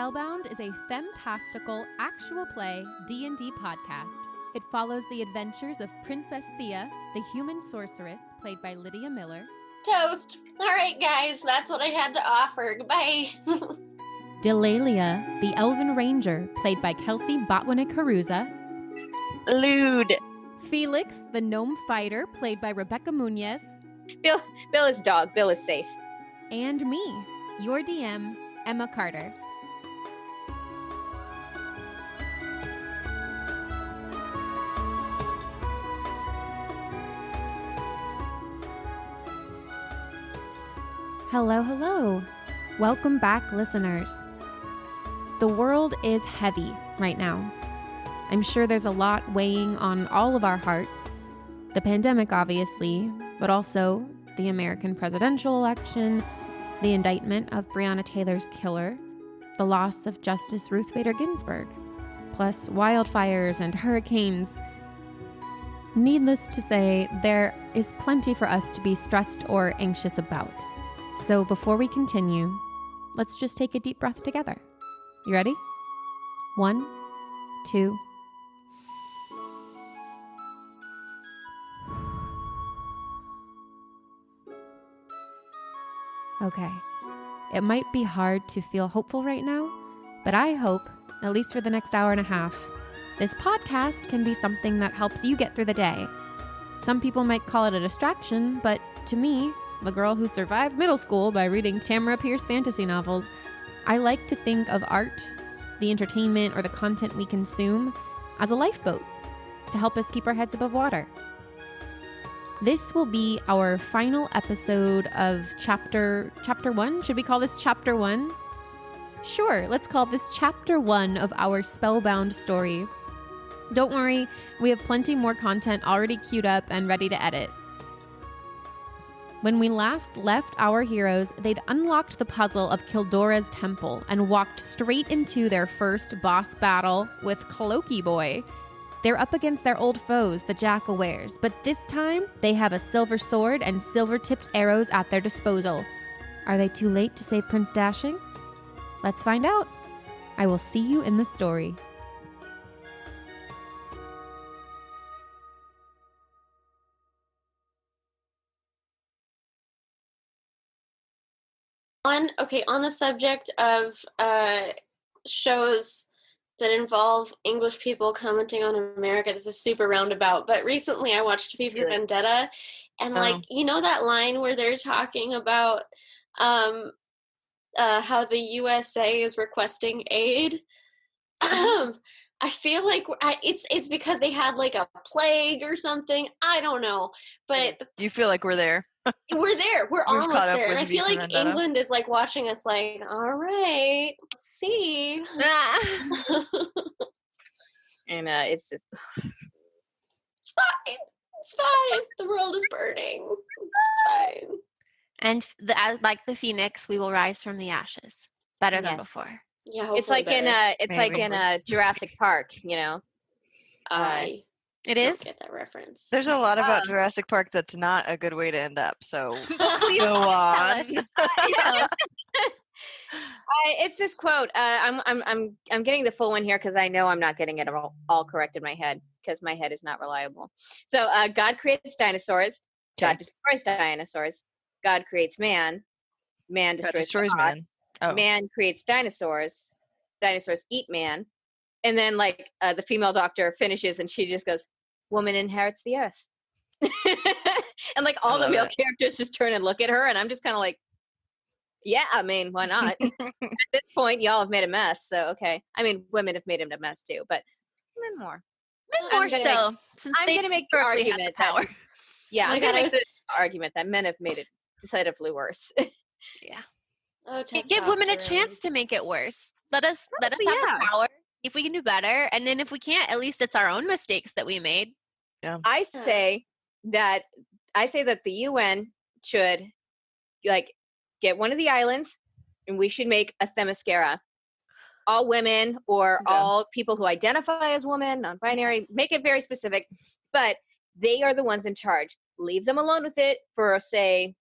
Spellbound is a fantastical, actual play D&D podcast. It follows the adventures of Princess Theia, the human sorceress, played by Lydia.r.miller. Toast! Alright guys, that's what I had to offer. Goodbye. Delaelia, the elven ranger, played by Kelsea Botwinick-Caruza. Lude. Feliks, the gnome fighter, played by Rebecca Munoz. Bill is dog. Bill is safe. And me, your DM, Emma Carter. Hello, hello. Welcome back, listeners. The world is heavy right now. I'm sure there's a lot weighing on all of our hearts. The pandemic, obviously, but also the American presidential election, the indictment of Breonna Taylor's killer, the loss of Justice Ruth Bader Ginsburg, plus wildfires and hurricanes. Needless to say, there is plenty for us to be stressed or anxious about. So before we continue, let's just take a deep breath together. You ready? 1, 2. Okay. It might be hard to feel hopeful right now, but I hope, at least for the next hour and a half, this podcast can be something that helps you get through the day. Some people might call it a distraction, but to me, the girl who survived middle school by reading Tamara Pierce fantasy novels, I like to think of art, the entertainment, or the content we consume as a lifeboat to help us keep our heads above water. This will be our final episode of chapter 1. Should we call this chapter 1? Sure, let's call this chapter 1 of our Spellbound story. Don't worry, we have plenty more content already queued up and ready to edit. When we last left our heroes, they'd unlocked the puzzle of Kildora's temple and walked straight into their first boss battle with Cloaky Boy. They're up against their old foes, the jackelweres, but this time they have a silver sword and silver-tipped arrows at their disposal. Are they too late to save Prince Dashing? Let's find out. I will see you in the story. On the subject of shows that involve English people commenting on America, this is super roundabout, but recently I watched V for Vendetta, and you know that line where they're talking about how the USA is requesting aid? I feel like it's because they had like a plague or something. I don't know, but You feel like we're there. We're there. We're almost there. And I feel like Vendetta. England is like watching us like, all right, let's see. And it's just... It's fine. It's fine. The world is burning. It's fine. And like the phoenix, we will rise from the ashes. Better than before. Yeah, it's like better. in Jurassic Park, you know. It is? Don't get that reference. There's a lot about Jurassic Park that's not a good way to end up, so go on. It's this quote. I'm getting the full one here because I know I'm not getting it all correct in my head because my head is not reliable. So God creates dinosaurs. God destroys dinosaurs. God creates man. Man destroys God. man. Oh. Man creates dinosaurs. Dinosaurs eat man. And then the female doctor finishes and she just goes, woman inherits the earth. And like all the male characters just turn and look at her, and I'm just kind of like, yeah, I mean, why not? At this point, y'all have made a mess, so okay. I mean, women have made a mess too, but men more. Men more so. I'm going to make the argument power. I'm going to make the argument that men have made it decidedly worse. Yeah. Oh, give women a chance to make it worse. Let us have the power. If we can do better, and then if we can't, at least it's our own mistakes that we made. Yeah. I say that the UN should get one of the islands, and we should make a Themyscira. All women or all people who identify as women, non-binary, make it very specific, but they are the ones in charge. Leave them alone with it for, say,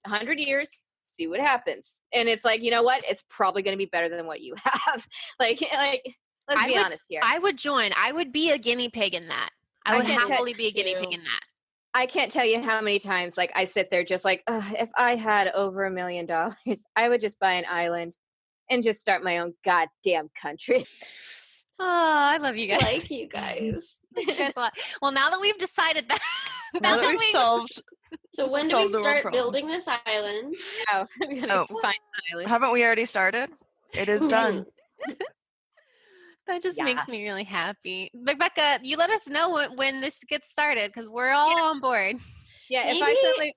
100 years, see what happens. And it's like, you know what? It's probably going to be better than what you have. like, let's be honest here. I would join. I would be a guinea pig in that. I would happily be a guinea pig in that. I can't tell you how many times, like, I sit there just like, if I had over $1 million, I would just buy an island and just start my own goddamn country. Oh, I love you guys. Like you guys. Well, now that we've decided that. Now that we've solved. So when do we start building this island? Oh, I'm gonna find an island. Haven't we already started? It is done. That just makes me really happy. Rebecca, you let us know when this gets started because we're all on board. Yeah, maybe if I suddenly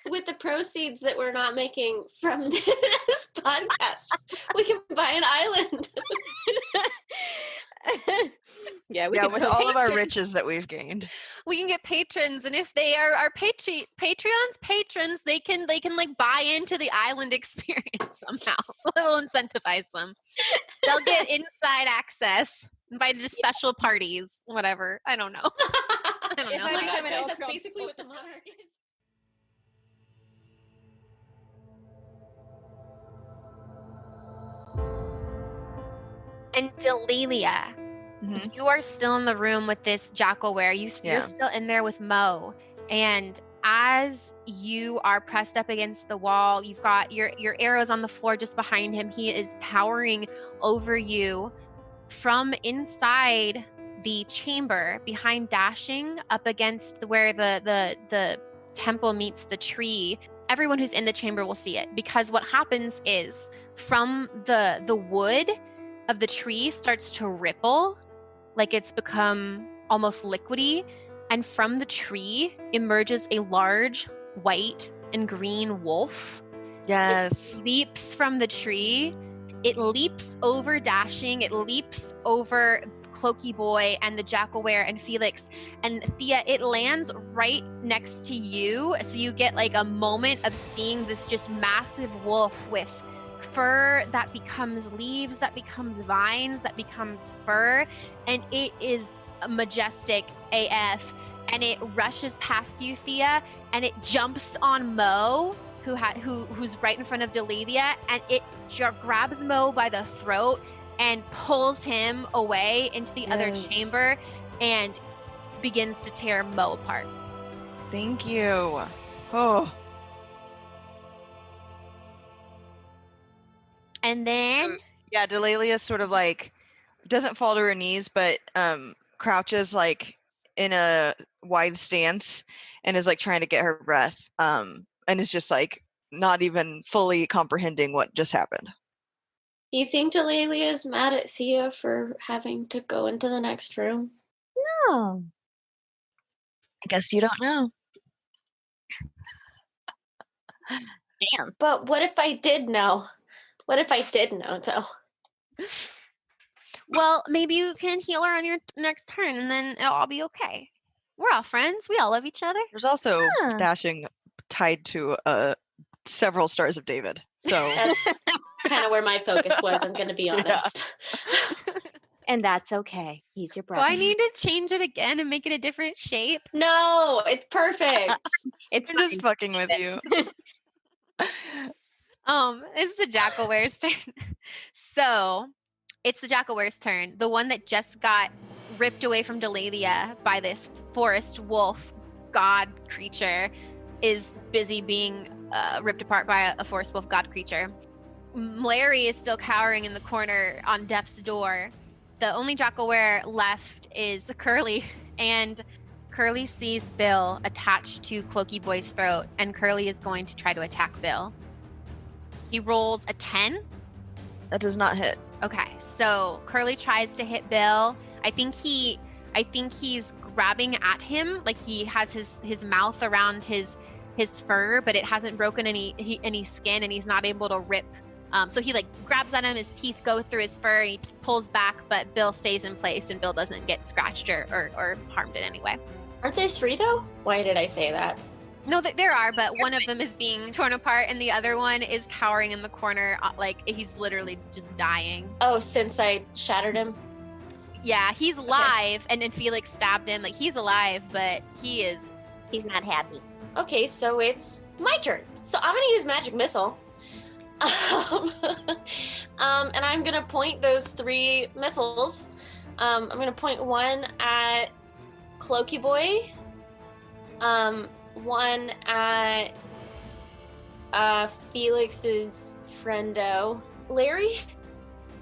with the proceeds that we're not making from this podcast, we can buy an island. With all of our riches that we've gained, we can get patrons, and if they are our patrons, they can like buy into the island experience somehow. We'll incentivize them. They'll get inside access, invited to special parties, whatever. I don't know. I don't know. Oh my God, guys, that's basically what the monarch is. And Delaelia, you are still in the room with this jackelwere. You're still in there with Mo. And as you are pressed up against the wall, you've got your arrows on the floor just behind him. He is towering over you from inside the chamber behind Dashing up against where the temple meets the tree. Everyone who's in the chamber will see it, because what happens is from the wood of the tree starts to ripple, like it's become almost liquidy, and from the tree emerges a large white and green wolf. Yes. It leaps from the tree. It leaps over Dashing. It leaps over Cloaky Boy and the jackelwere and Felix and Thea. It lands right next to you, so you get like a moment of seeing this just massive wolf with fur that becomes leaves, that becomes vines, that becomes fur, and it is majestic AF. And it rushes past you, Thea, and it jumps on Mo, who's right in front of Delaelia, and it grabs Mo by the throat and pulls him away into the other chamber and begins to tear Mo apart. Thank you. Oh. And then Delaelia sort of like doesn't fall to her knees, but crouches like in a wide stance and is like trying to get her breath, and is just like not even fully comprehending what just happened. Do you think Delaelia is mad at Thea for having to go into the next room? No. I guess you don't know. Damn. But what if I did know? What if I did know, though? Well, maybe you can heal her on your next turn, and then it'll all be okay. We're all friends. We all love each other. There's also Dashing tied to several Stars of David. So that's kind of where my focus was, I'm going to be honest. Yeah. And that's okay. He's your brother. Do I need to change it again and make it a different shape? No, it's perfect. I'm just fucking with you. It's the jackelwere's turn. So, it's the jackelwere's turn. The one that just got ripped away from Delaelia by this forest wolf god creature is busy being ripped apart by a forest wolf god creature. Larry is still cowering in the corner on death's door. The only jackelwere left is Curly, and Curly sees Bill attached to Cloaky Boy's throat, and Curly is going to try to attack Bill. He rolls a 10. That does not hit. Okay, so Curly tries to hit Bill. I think he's grabbing at him, like he has his mouth around his fur, but it hasn't broken any skin, and he's not able to rip. So he like grabs at him, his teeth go through his fur, and he pulls back, but Bill stays in place, and Bill doesn't get scratched or harmed in any way. Aren't there 3 though? Why did I say that? No, there are, but one of them is being torn apart, and the other one is cowering in the corner, like he's literally just dying. Oh, since I shattered him? Yeah, he's alive, and then Felix stabbed him. Like, he's alive, but he's not happy. Okay, so it's my turn. So I'm going to use Magic Missile. And I'm gonna point those 3 missiles. I'm gonna point one at Cloaky Boy, one at Felix's friendo, Larry.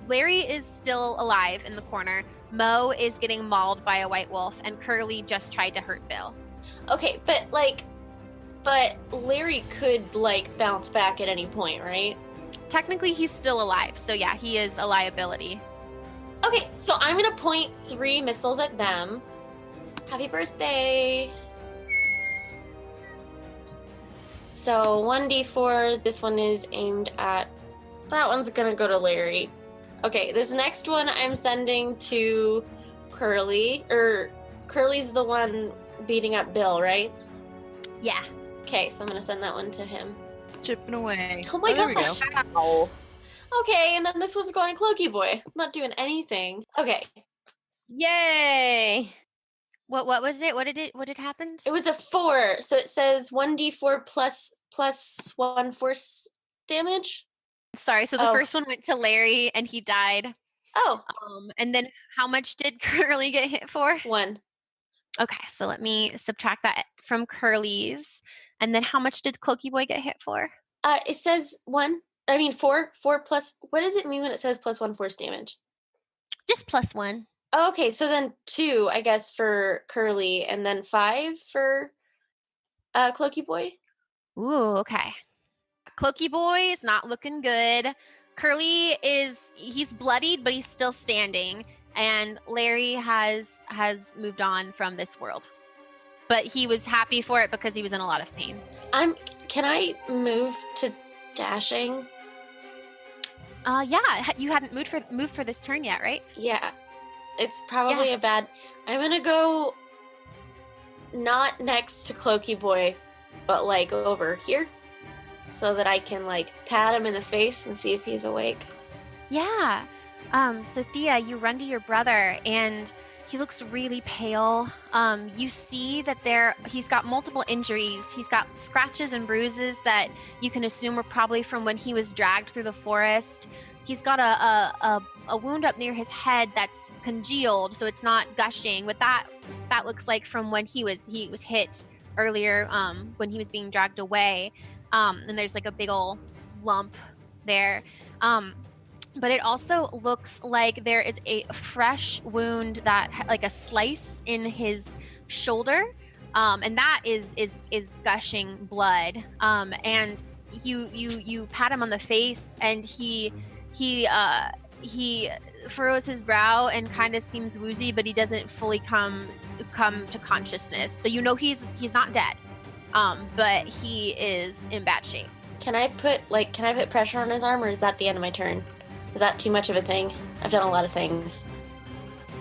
Larry is still alive in the corner. Mo is getting mauled by a white wolf, and Curly just tried to hurt Bill. Okay, but Larry could like bounce back at any point, right? Technically, he's still alive, so yeah, he is a liability. Okay, so I'm gonna point 3 missiles at them. Happy birthday. So 1d4, this one is aimed at, that one's gonna go to Larry. Okay, this next one I'm sending to Curly, or Curly's the one beating up Bill, right? Yeah. Okay, so I'm gonna send that one to him. Chipping away. Oh my there we go. gosh. Ow. Okay, and then this one's going to Cloaky Boy. I'm not doing anything. Okay. Yay! What was it? What did happen? It was a 4, so it says 1d4 plus 1 force damage. Sorry, so the first one went to Larry, and he died. Oh. And then how much did Curly get hit for? 1. Okay, so let me subtract that from Curly's. And then how much did Cloaky Boy get hit for? It says 4 plus, what does it mean when it says plus 1 force damage? Just +1. Oh, okay, so then 2, I guess, for Curly, and then 5 for Cloaky Boy. Ooh, okay. Cloaky Boy is not looking good. Curly he's bloodied, but he's still standing. And Larry has moved on from this world. But he was happy for it because he was in a lot of pain. Can I move to dashing? Yeah, you hadn't moved for this turn yet, right? Yeah. It's probably a bad... I'm gonna go not next to Cloaky Boy, but like over here, so that I can like pat him in the face and see if he's awake. Yeah. So Thea, you run to your brother, and he looks really pale. You see that he's got multiple injuries. He's got scratches and bruises that you can assume were probably from when he was dragged through the forest. He's got a wound up near his head that's congealed, so it's not gushing. But that looks like from when he was hit earlier, when he was being dragged away. And there's like a big old lump there. But it also looks like there is a fresh wound that like a slice in his shoulder, and that is gushing blood. And you pat him on the face, and he furrows his brow and kind of seems woozy, but he doesn't fully come to consciousness. So you know he's not dead, but he is in bad shape. Can I put pressure on his arm, or is that the end of my turn? Is that too much of a thing? I've done a lot of things.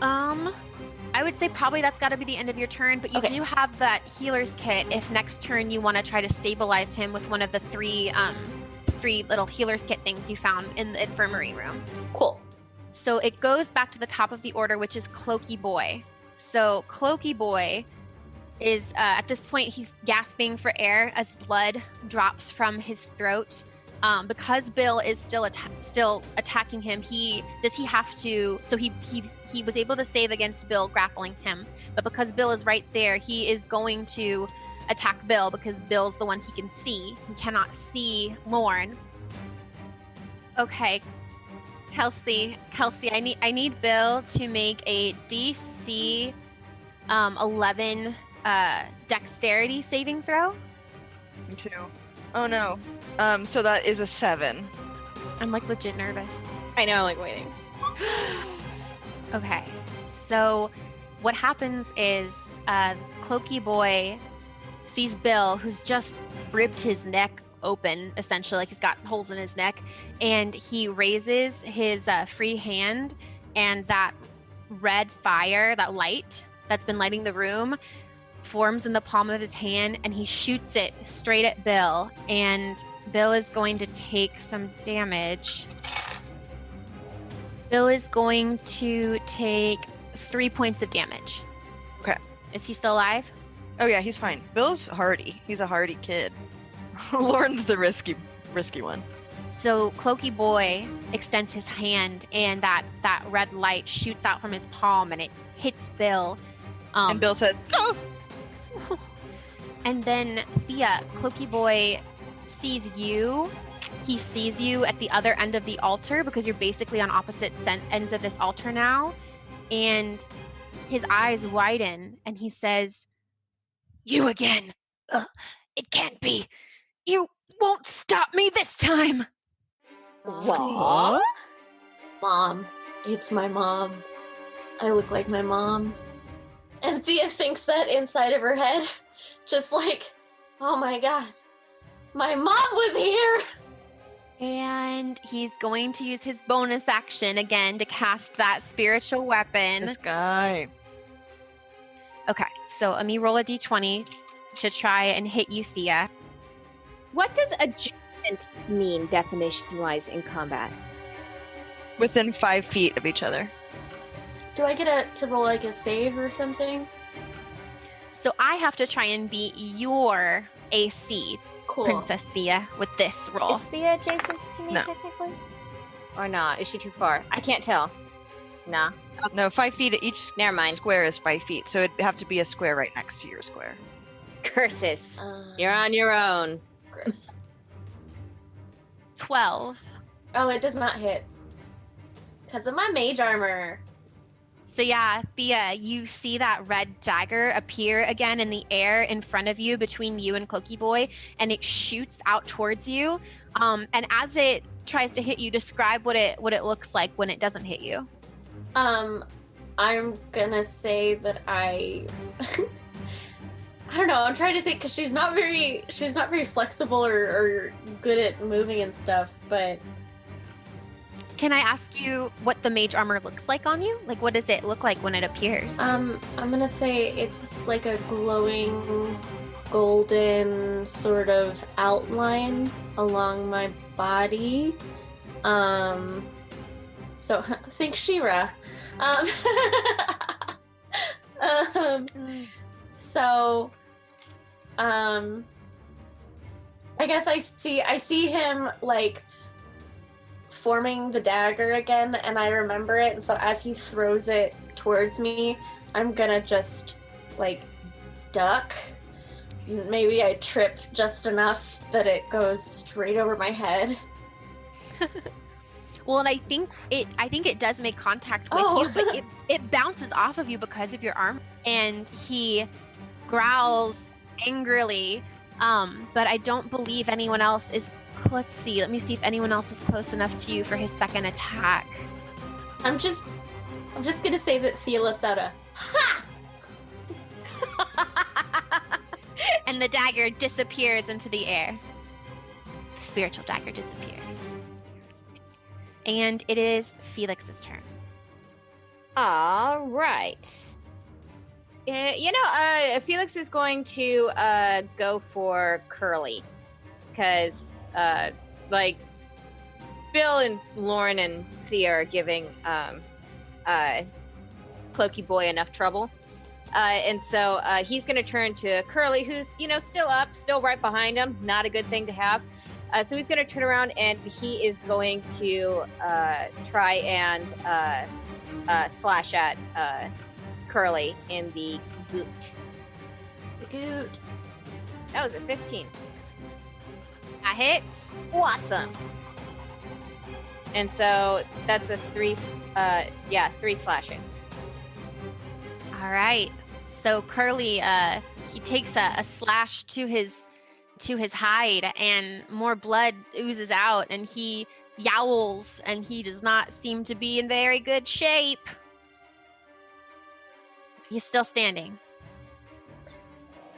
I would say probably that's got to be the end of your turn, but you do have that healer's kit if next turn you want to try to stabilize him with one of the three little healer's kit things you found in the infirmary room. Cool. So it goes back to the top of the order, which is Cloaky Boy. So Cloaky Boy is, at this point, he's gasping for air as blood drops from his throat. Because Bill is still attacking him, he was able to save against Bill grappling him, but because Bill is right there, he is going to attack Bill because Bill's the one he can see. He cannot see Lorne. Okay, Kelsey, I need Bill to make a DC 11 dexterity saving throw. Me too. Oh no. So that is a 7. I'm like legit nervous. I know, like waiting. Okay. So what happens is Cloaky Boy sees Bill, who's just ripped his neck open, essentially, like he's got holes in his neck, and he raises his free hand, and that red fire, that light that's been lighting the room, forms in the palm of his hand, and he shoots it straight at Bill, and Bill is going to take some damage. Bill is going to take 3 points of damage. Okay. Is he still alive? Oh yeah, he's fine. Bill's hardy. He's a hardy kid. Lauren's the risky one. So Cloaky Boy extends his hand, and that red light shoots out from his palm, and it hits Bill. And Bill says, "Oh!" And then Thea, Cloaky Boy sees you. He sees you at the other end of the altar because you're basically on opposite ends of this altar now. And his eyes widen, and he says, "You again. It can't be. You won't stop me this time." What? Mom. It's my mom. I look like my mom. And Thea thinks that inside of her head. Just like, oh my god. My mom was here! And he's going to use his bonus action again to cast that spiritual weapon. This guy. Okay, so let me roll a d20 to try and hit you, Thea. What does adjacent mean definition-wise in combat? Within 5 feet of each other. Do I get to roll like a save or something? So I have to try and beat your AC, Cool. Princess Thea, with this roll. Is Thea adjacent to me No. technically? Or not? Is she too far? I can't tell. Nah. Okay. No, 5 feet. Each Never mind. square is 5 feet, so it'd have to be a square right next to your square. Curses. You're on your own. Gross. 12. Oh, it does not hit. Because of my mage armor. So yeah, Thea, you see that red dagger appear again in the air in front of you between you and Cloaky Boy, and it shoots out towards you. And as it tries to hit you, describe what it looks like when it doesn't hit you. I'm gonna say that I don't know, I'm trying to think because she's not very flexible or good at moving and stuff, but Can I ask you what the mage armor looks like on you? Like, what does it look like when it appears? I'm gonna say it's like a glowing golden sort of outline along my body. So think She-Ra. So I guess I see him like forming the dagger again, and I remember it, and so as he throws it towards me, I'm gonna just like duck. Maybe I trip just enough that it goes straight over my head. Well, and I think it does make contact with you, but it bounces off of you because of your arm, and he growls angrily. But I don't believe anyone else is. Let's see. Let me see if anyone else is close enough to you for his second attack. I'm just gonna say that Thea lets out a ha! And the dagger disappears into the air. The spiritual dagger disappears. And it is Felix's turn. All right. Felix is going to go for Curly. Because, Bill and Lauren and Thea are giving Cloaky Boy enough trouble. And so he's going to turn to Curly, who's, still up, still right behind him. Not a good thing to have. So he's going to turn around, and he is going to try and slash at Curly in the goot. The goot. That was a 15. That hits. Awesome. And so that's a 3 slashing. All right. So Curly, he takes a slash to his hide, and more blood oozes out, and he yowls, and he does not seem to be in very good shape. He's still standing.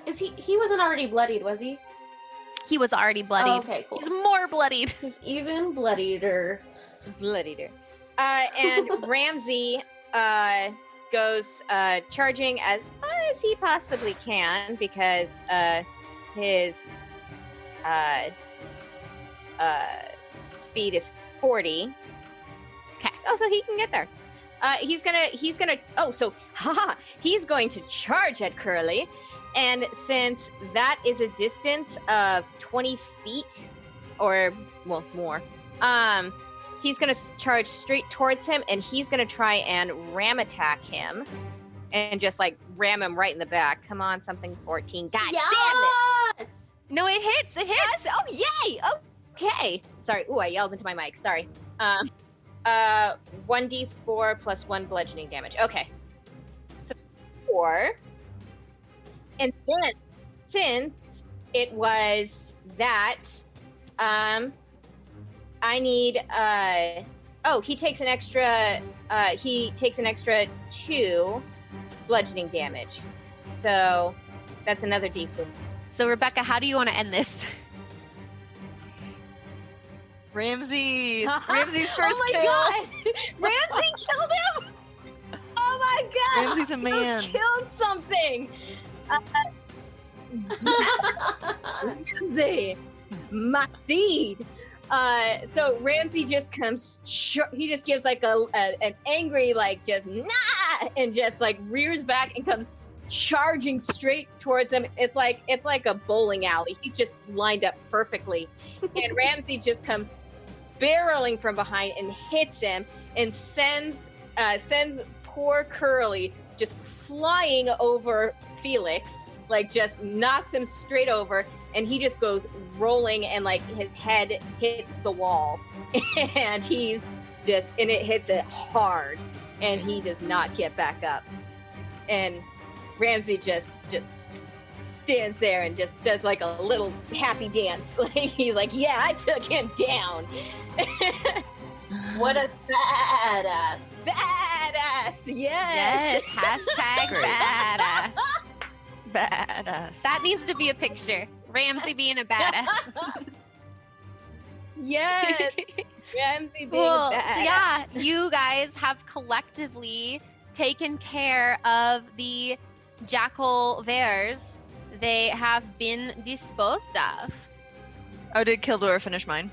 Is he wasn't already bloodied, was he? He was already bloodied. Oh, okay, cool. He's more bloodied. He's even bloodieder. And Ramsey goes charging as far as he possibly can, because his speed is 40. Okay. Oh, so he can get there. He's going to charge at Curly. And since that is a distance of 20 feet, or, well, more, He's going to charge straight towards him, and he's going to try and ram attack him and just like ram him right in the back. Come on, something 14. God damn it. Yes! No, it hits. It hits. Yes! Oh, yay! Okay. Sorry. Ooh, I yelled into my mic. Sorry. 1d4 plus 1 bludgeoning damage. Okay. So 4. And then, since it was that, I need, he takes an extra 2 bludgeoning damage. So, that's another d4. So, Rebecca, how do you want to end this? Ramsey's first oh my kill. God. Ramsey killed him. Oh my God. Ramsey's a man. Who killed something. Ramsey, my steed. So Ramsey just comes. He just gives like an angry like just nah, and just like rears back and comes charging straight towards him. It's like a bowling alley. He's just lined up perfectly, and Ramsey just comes barreling from behind and hits him and sends poor Curly just flying over Felix, like just knocks him straight over, and he just goes rolling and like his head hits the wall and it hits it hard and he does not get back up. And Ramsey just stands there and just does like a little happy dance. Like he's like, yeah, I took him down. What a badass. Badass, yes. Hashtag Great. badass. Badass. That needs to be a picture. Ramsey being a badass. Yes. Ramsey being Cool. a badass. So yeah, you guys have collectively taken care of the jackelweres. They have been disposed of. Oh, did Kildor finish mine?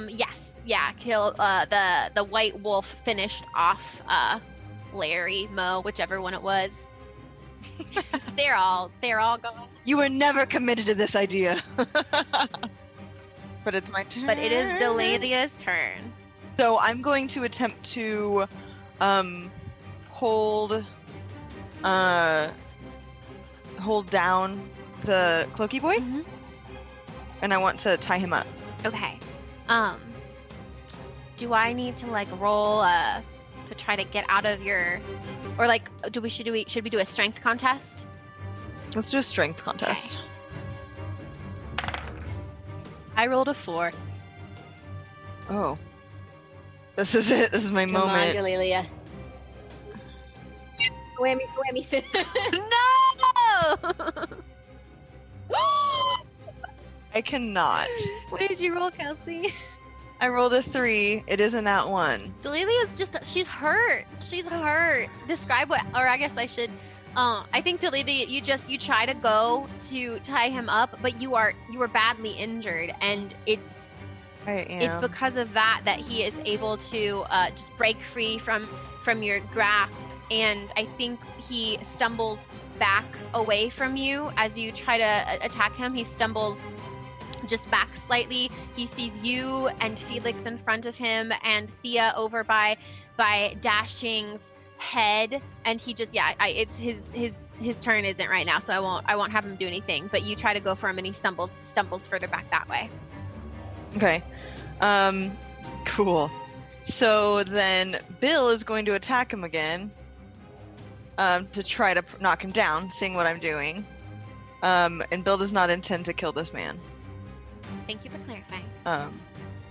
Yes. Yeah, kill the white wolf finished off Larry, Mo, whichever one it was. They're all gone. You were never committed to this idea. But it's my turn. But it is Delelia's turn. So I'm going to attempt to hold down the cloaky boy, Mhm. and I want to tie him up. Okay. Do I need to like roll to try to get out of your, or like should we do a strength contest? Let's do a strength contest. I rolled a 4. Oh. This is it. This is my Come moment. on, Delaelia. Whammies. No! I cannot. What did you roll, Kelsey? I rolled a 3. It isn't that one. Delelia's she's hurt. She's hurt. Describe what, or I guess I should. I think Delaelia, you try to go to tie him up, but you were badly injured, and I am. it's because of that he is able to just break free from your grasp, and I think he stumbles back away from you as you try to attack him. He stumbles just back slightly. He sees you and Felix in front of him and Theia over by Dashing's head, and he just it's his turn isn't right now, so I won't have him do anything, but you try to go for him and he stumbles further back that way. Okay. Cool. So then Bill is going to attack him again to try to knock him down, seeing what I'm doing. And Bill does not intend to kill this man. Thank you for clarifying.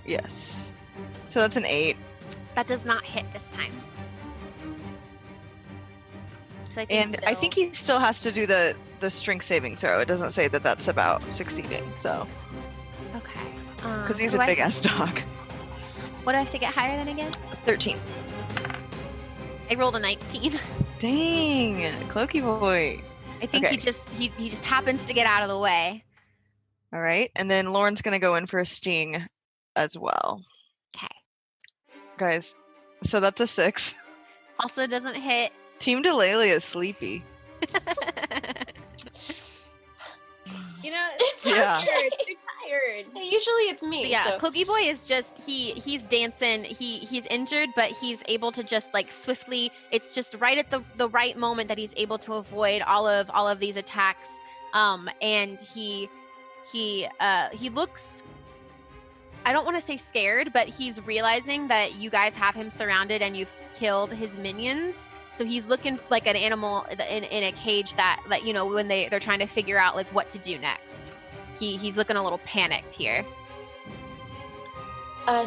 Yes. So that's an 8. That does not hit this time. So I think he still has to do the strength saving throw. It doesn't say that that's about succeeding, so. Okay. Because he's a big-ass dog. What do I have to get higher than again? 13. I rolled a 19. Dang, Cloaky boy. I think Okay. he just happens to get out of the way. All right, and then Lauren's gonna go in for a sting as well. Okay. Guys, so that's a 6. Also doesn't hit. Team Delaelia is sleepy. It's Yeah. tired. They're tired. Usually it's me. So yeah, so. Cloaky Boy is just he's dancing. He's injured, but he's able to just like swiftly. It's just right at the right moment that he's able to avoid all of these attacks. And he looks. I don't want to say scared, but he's realizing that you guys have him surrounded and you've killed his minions. So he's looking like an animal in a cage that when they're trying to figure out like what to do next. He's looking a little panicked here.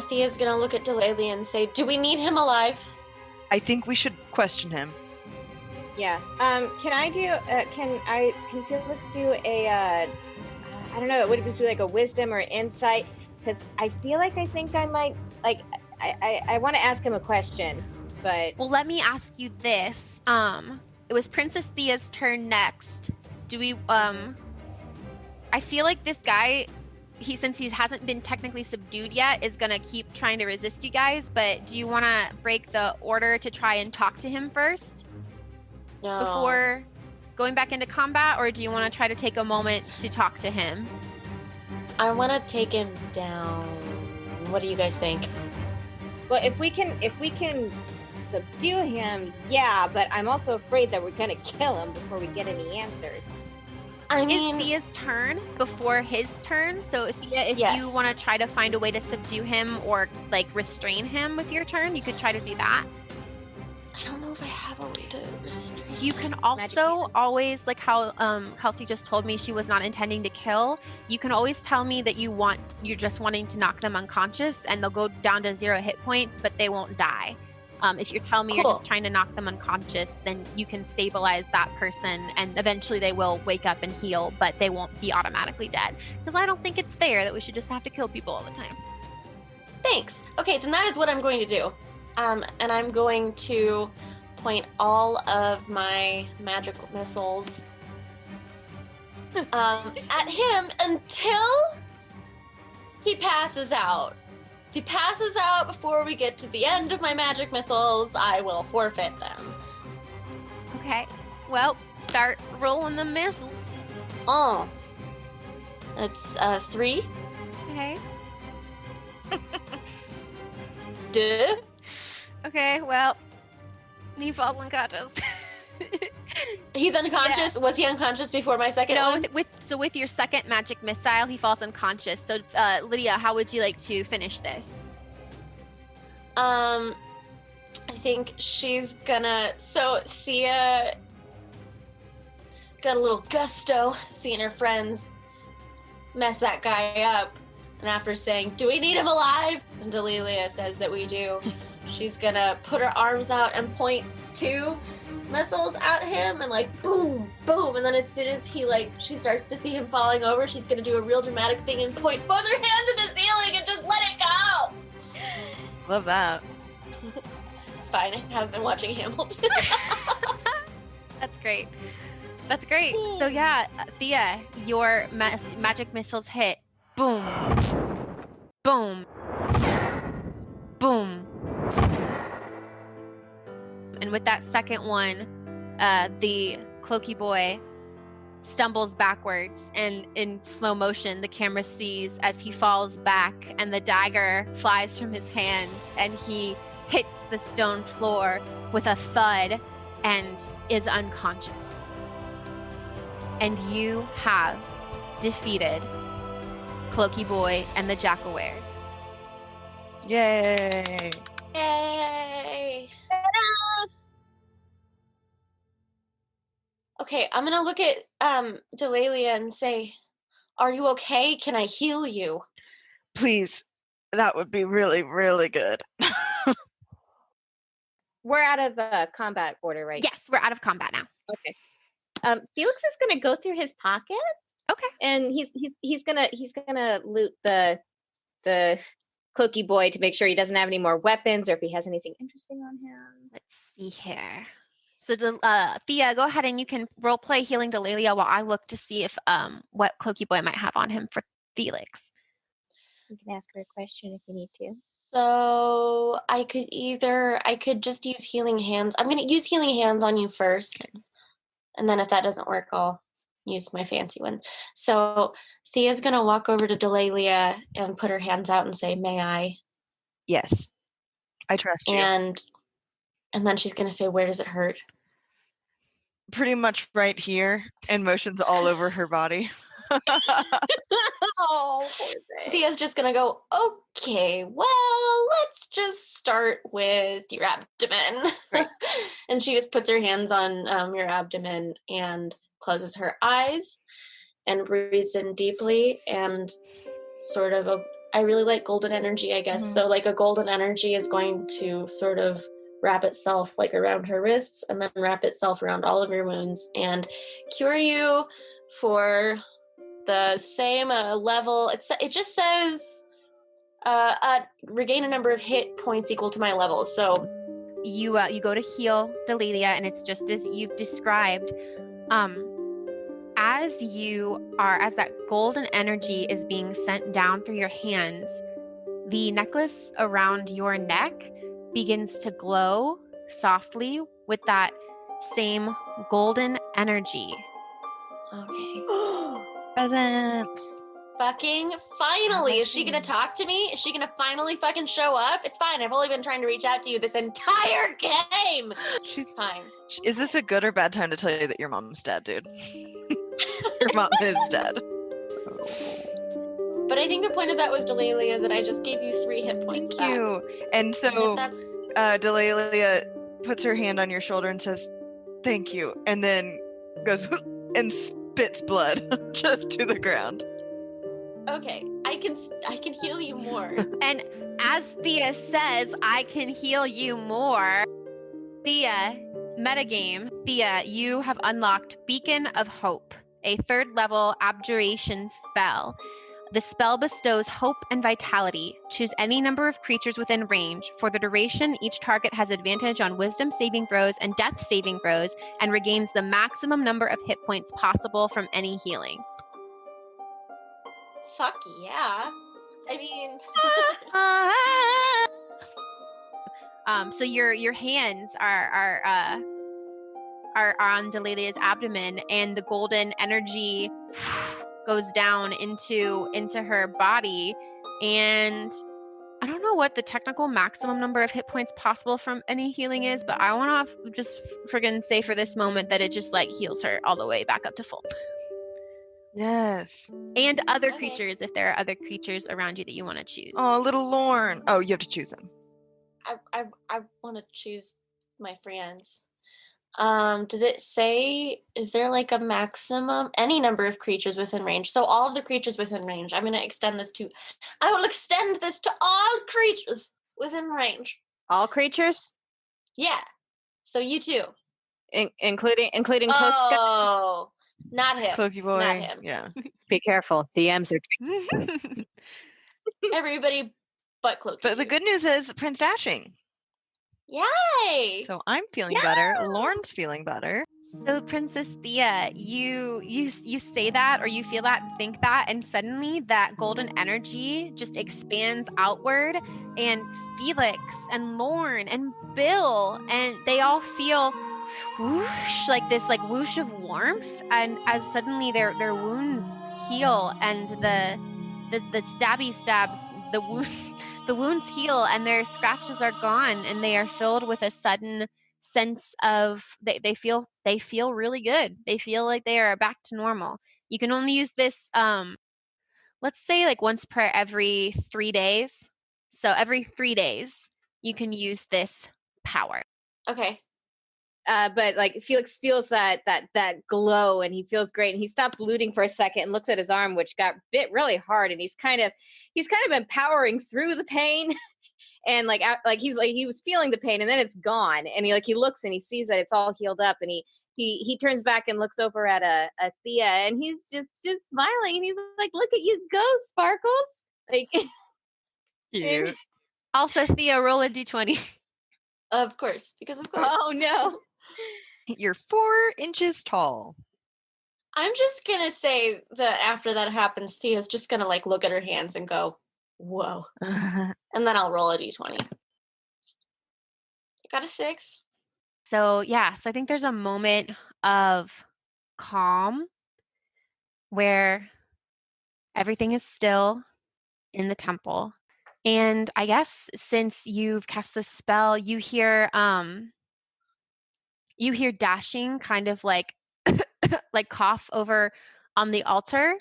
Thea's gonna look at Delaelia and say, "Do we need him alive?" I think we should question him. Yeah. Can Felix do a I don't know, would it be like a wisdom or insight? Because I feel like I think I might I want to ask him a question, but Well, let me ask you this. It was Princess Theia's turn next. Do we I feel like this guy, since he hasn't been technically subdued yet, is gonna keep trying to resist you guys, but do you wanna break the order to try and talk to him first? No. Before going back into combat, or do you want to try to take a moment to talk to him? I want to take him down. What do you guys think? well, if we can subdue him, yeah, but I'm also afraid that we're gonna kill him before we get any answers. I mean, Is Thea's turn before his turn? So if Yes. you want to try to find a way to subdue him or like restrain him with your turn, you could try to do that. I don't know if I have a way to restrain. You can also always, like how Kelsea just told me she was not intending to kill. You can always tell me that you're just wanting to knock them unconscious, and they'll go down to 0 hit points, but they won't die. If you're telling me you're just trying to knock them unconscious, then you can stabilize that person, and eventually they will wake up and heal, but they won't be automatically dead. Because I don't think it's fair that we should just have to kill people all the time. Thanks. Okay, then that is what I'm going to do. And I'm going to point all of my magical missiles at him until he passes out. If he passes out before we get to the end of my magic missiles, I will forfeit them. Okay. Well, start rolling the missiles. Oh. That's 3. Okay. Duh. Okay, well, he falls unconscious. He's unconscious? Yeah. Was he unconscious before my second one? With your second magic missile, he falls unconscious. So, Lydia, how would you like to finish this? I think she's gonna... So, Thea got a little gusto seeing her friends mess that guy up. And after saying, "Do we need him alive?" and Delaelia says that we do, she's gonna put her arms out and point 2 missiles at him and like boom, boom. And then as soon as she starts to see him falling over, she's gonna do a real dramatic thing and point both her hands at the ceiling and just let it go. Love that. It's fine. I haven't been watching Hamilton. That's great. That's great. So yeah, Thea, your magic missiles hit. Boom. Boom. Boom. And with that second one, the cloaky boy stumbles backwards, and in slow motion, the camera sees as he falls back and the dagger flies from his hands and he hits the stone floor with a thud and is unconscious. And you have defeated Cloaky Boy and the jackelweres. Yay! Yay! Okay, I'm gonna look at Delaelia and say, "Are you okay? Can I heal you?" Please, that would be really, really good. We're out of combat order, right? Yes, we're out of combat now. Okay. Felix is gonna go through his pocket. Okay. And he's gonna loot the cloaky boy to make sure he doesn't have any more weapons or if he has anything interesting on him. Let's see here. So, Thea, go ahead and you can role play healing Delaelia while I look to see if what cloaky boy might have on him for Felix. You can ask her a question if you need to. So I could just use healing hands. I'm gonna use healing hands on you first, and then if that doesn't work, I'll use my fancy one. So Thea's gonna walk over to Delaelia and put her hands out and say, "May I?" Yes. I trust you. And then she's gonna say, "Where does it hurt?" Pretty much right here, and motions all over her body. Oh, poor thing. Thea's just gonna go, "Okay, well, let's just start with your abdomen." Right. And she just puts her hands on your abdomen and closes her eyes and breathes in deeply and sort of I really like golden energy, I guess. So like a golden energy is going to sort of wrap itself like around her wrists and then wrap itself around all of your wounds and cure you for the same level. It just says regain a number of hit points equal to my level. So You go to heal Delaelia, and it's just as you've described. As that golden energy is being sent down through your hands, the necklace around your neck begins to glow softly with that same golden energy. okay. Presents. Fucking finally. Is she gonna talk to me? Is she gonna finally fucking show up? It's fine. I've only been trying to reach out to you this entire game. She's Fine. Is this a good or bad time to tell you that your mom's dead, dude? Your mom is dead. But I think the point of that was, Delaelia, that I just gave you 3 hit points. Thank you. And so That's Delaelia puts her hand on your shoulder and says, "Thank you," and then goes and spits blood just to the ground. okay. I can heal you more. And as Thea says, I can heal you more. Thea, metagame. Thea, you have unlocked Beacon of Hope, a 3rd level abjuration spell. The spell bestows hope and vitality. Choose any number of creatures within range. For the duration, each target has advantage on wisdom saving throws and death saving throws and regains the maximum number of hit points possible from any healing. Fuck yeah. I mean, So your hands are on Delaelia's abdomen, and the golden energy goes down into her body, and I don't know what the technical maximum number of hit points possible from any healing is, but I want to just friggin' say for this moment that it just like heals her all the way back up to full. Yes. And other Okay. creatures, if there are other creatures around you that you want to choose. Oh, little Lorne. Oh, you have to choose them. I want to choose my friends. Does it say, is there like a maximum? Any number of creatures within range. So all of the creatures within range. I will extend this to all creatures within range. All creatures, Yeah. So you too. including close guys. Oh, not him. Cloaky boy. Not him. Yeah. Be careful. DMs are. Everybody but Cloaky. But the good news is Prince Dashing. Yay! So I'm feeling better. Lorne's feeling better. So Princess Theia, you say that, or you feel that, think that, and suddenly that golden energy just expands outward, and Felix and Lorne and Bill, and they all feel whoosh, like this like whoosh of warmth, and as suddenly their wounds heal, and the stabby stabs, the wounds heal, and their scratches are gone, and they are filled with a sudden sense of they feel really good. They feel like they are back to normal. You can only use this let's say like once per every 3 days. So every 3 days you can use this power. Okay. But like Felix feels that glow, and he feels great, and he stops looting for a second and looks at his arm, which got bit really hard, and he's kind of been powering through the pain. And he was feeling the pain, and then it's gone, and he looks and he sees that it's all healed up, and he turns back and looks over at a Thea, and he's just smiling, and he's like, "Look at you go, Sparkles!" Like, Cute. Also, Thea, roll a d20. Of course, because of course. oh no. You're 4 inches tall. I'm just gonna say that after that happens, Thea's just gonna like look at her hands and go, "Whoa," and then I'll roll a d20. I got a 6. So I think there's a moment of calm where everything is still in the temple. And I guess since you've cast the spell, you hear Dashing kind of like like cough over on the altar.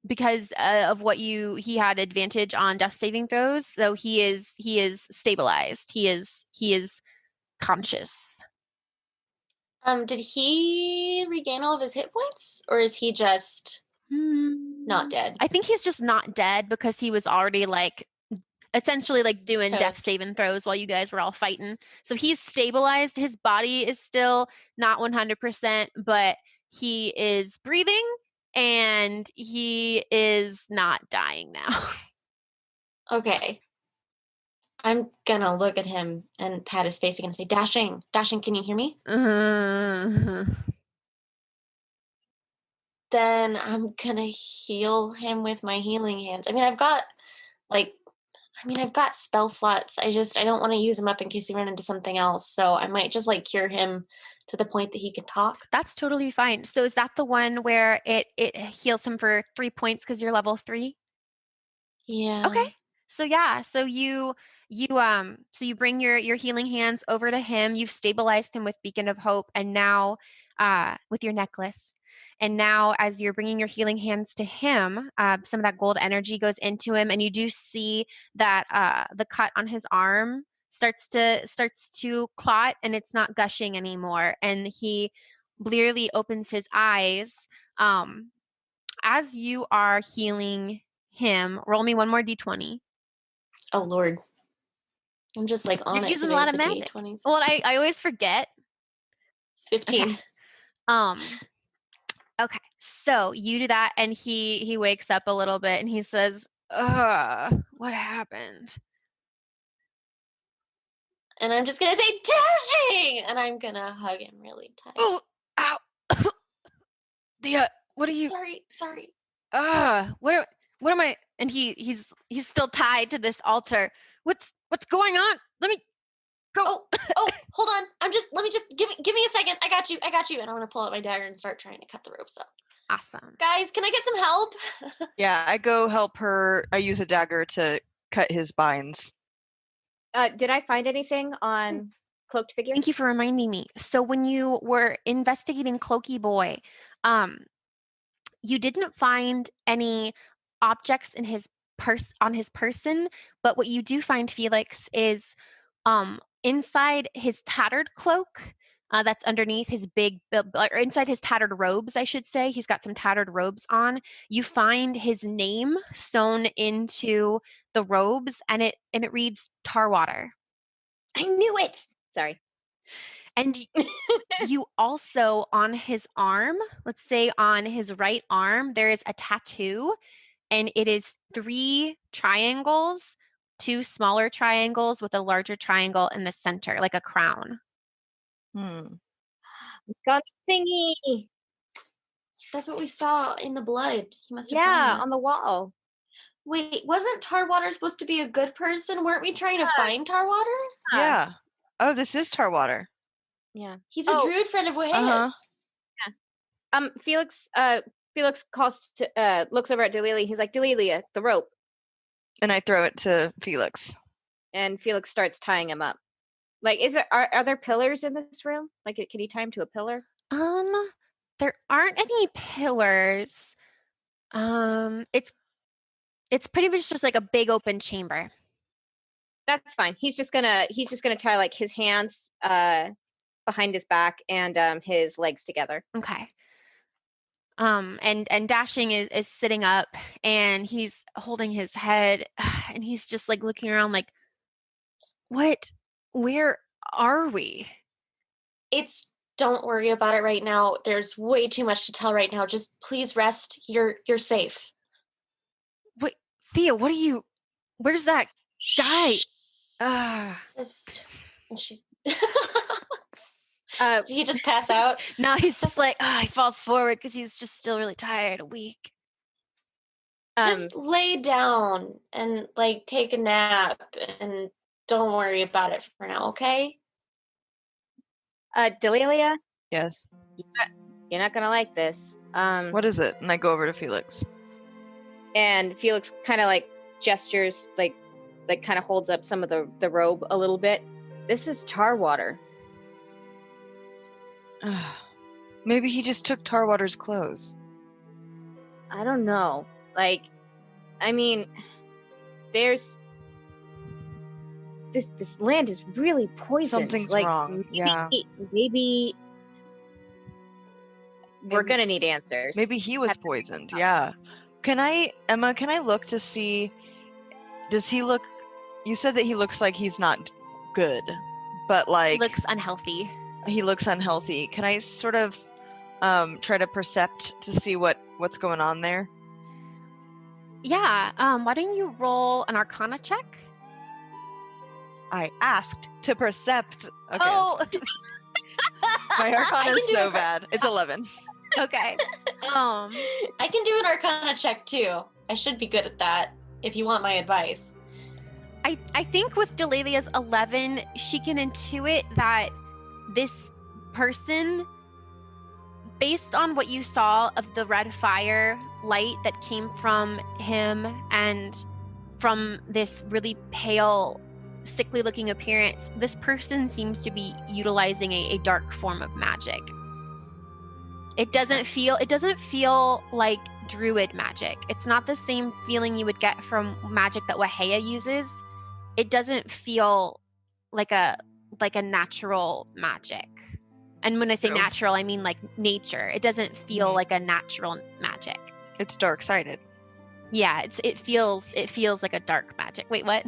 Because of what he had advantage on death saving throws, so he is stabilized. He is conscious. Did he regain all of his hit points, or is he just not dead? I think he's just not dead because he was already like essentially like doing death saving throws while you guys were all fighting. So he's stabilized. His body is still not 100%, but he is breathing and he is not dying now. Okay. I'm gonna look at him and pat his face again and say, Dashing, can you hear me? Then I'm gonna heal him with my healing hands. I mean, I've got spell slots. I don't want to use them up in case we run into something else. So I might just like cure him to the point that he can talk. That's totally fine. So is that the one where it heals him for 3 points because you're level 3? Yeah. Okay. So yeah, so you bring your healing hands over to him. You've stabilized him with Beacon of Hope, and now with your necklace. And now, as you're bringing your healing hands to him, some of that gold energy goes into him, and you do see that the cut on his arm starts to clot, and it's not gushing anymore. And he blearily opens his eyes. As you are healing him, roll me one more d20. Oh Lord, I'm just like on You're it using today a lot with of the magic. D20s. Well, I always forget. 15. Okay, so you do that, and he wakes up a little bit, and he says, what happened? And I'm just gonna say, Dashing! And I'm gonna hug him really tight. Oh, ow. What are you? Sorry. What am I? And he's still tied to this altar. What's going on? Let me go. Oh, hold on. Let me just give me a second. I got you. And I'm gonna pull out my dagger and start trying to cut the ropes up. Awesome. Guys, can I get some help? Yeah, I go help her. I use a dagger to cut his binds. Did I find anything on Cloaked Figure? Thank you for reminding me. So when you were investigating Cloaky Boy, you didn't find any objects in his on his person, but what you do find, Felix, is inside his tattered cloak. That's underneath his or inside his tattered robes, I should say. He's got some tattered robes on. You find his name sewn into the robes, and it reads Tarwater. I knew it. Sorry. And you also, on his arm, let's say on his right arm, there is a tattoo, and it is 3 triangles, 2 smaller triangles with a larger triangle in the center, like a crown. Got a thingy. That's what we saw in the blood. He must have done that on the wall. Wait, wasn't Tarwater supposed to be a good person? Weren't we trying to find Tarwater? Yeah. Oh, this is Tarwater. Yeah. He's a druid friend of Wahea's. Yeah. Felix calls to looks over at Delaelia. He's like, Delaelia, the rope. And I throw it to Felix. And Felix starts tying him up. Like, are there pillars in this room? Like, can he tie him to a pillar? There aren't any pillars. It's pretty much just like a big open chamber. That's fine. He's just gonna tie like his hands behind his back and his legs together. Okay. And Dashing is sitting up, and he's holding his head, and he's just like looking around like, where are we? Don't worry about it right now. There's way too much to tell right now. Just please rest. You're safe. Wait, Thea, where's that guy? She's did he just pass out? No, he's just like, he falls forward because he's just still really tired, weak. Just lay down and like take a nap and don't worry about it for now, okay? Delaelia? Yes. you're not gonna like this. What is it? And I go over to Felix. And Felix kind of like gestures, like kind of holds up some of the robe a little bit. This is tar water. Maybe he just took Tarwater's clothes. I don't know. Like, I mean, there's this land is really poisoned. Something's like, wrong. Maybe we're gonna need answers. Maybe he was poisoned. Yeah. Emma, can I look to see, does he look, you said that he looks like he's not good, but like. Looks unhealthy. He looks unhealthy. Can I sort of try to percept to see what's going on there? Yeah. Why don't you roll an Arcana check? I asked to percept. Okay. Oh. My Arcana is do so bad. It's 11. Okay. I can do an Arcana check too. I should be good at that if you want my advice. I think with Delelia's 11, she can intuit that this person, based on what you saw of the red fire light that came from him and from this really pale, sickly looking appearance, this person seems to be utilizing a dark form of magic. It doesn't feel like druid magic. It's not the same feeling you would get from magic that Wahea uses. It doesn't feel like a natural magic. And when I say natural, I mean like nature. It doesn't feel like a natural magic. It's dark-sided. Yeah, it feels like a dark magic. Wait, what?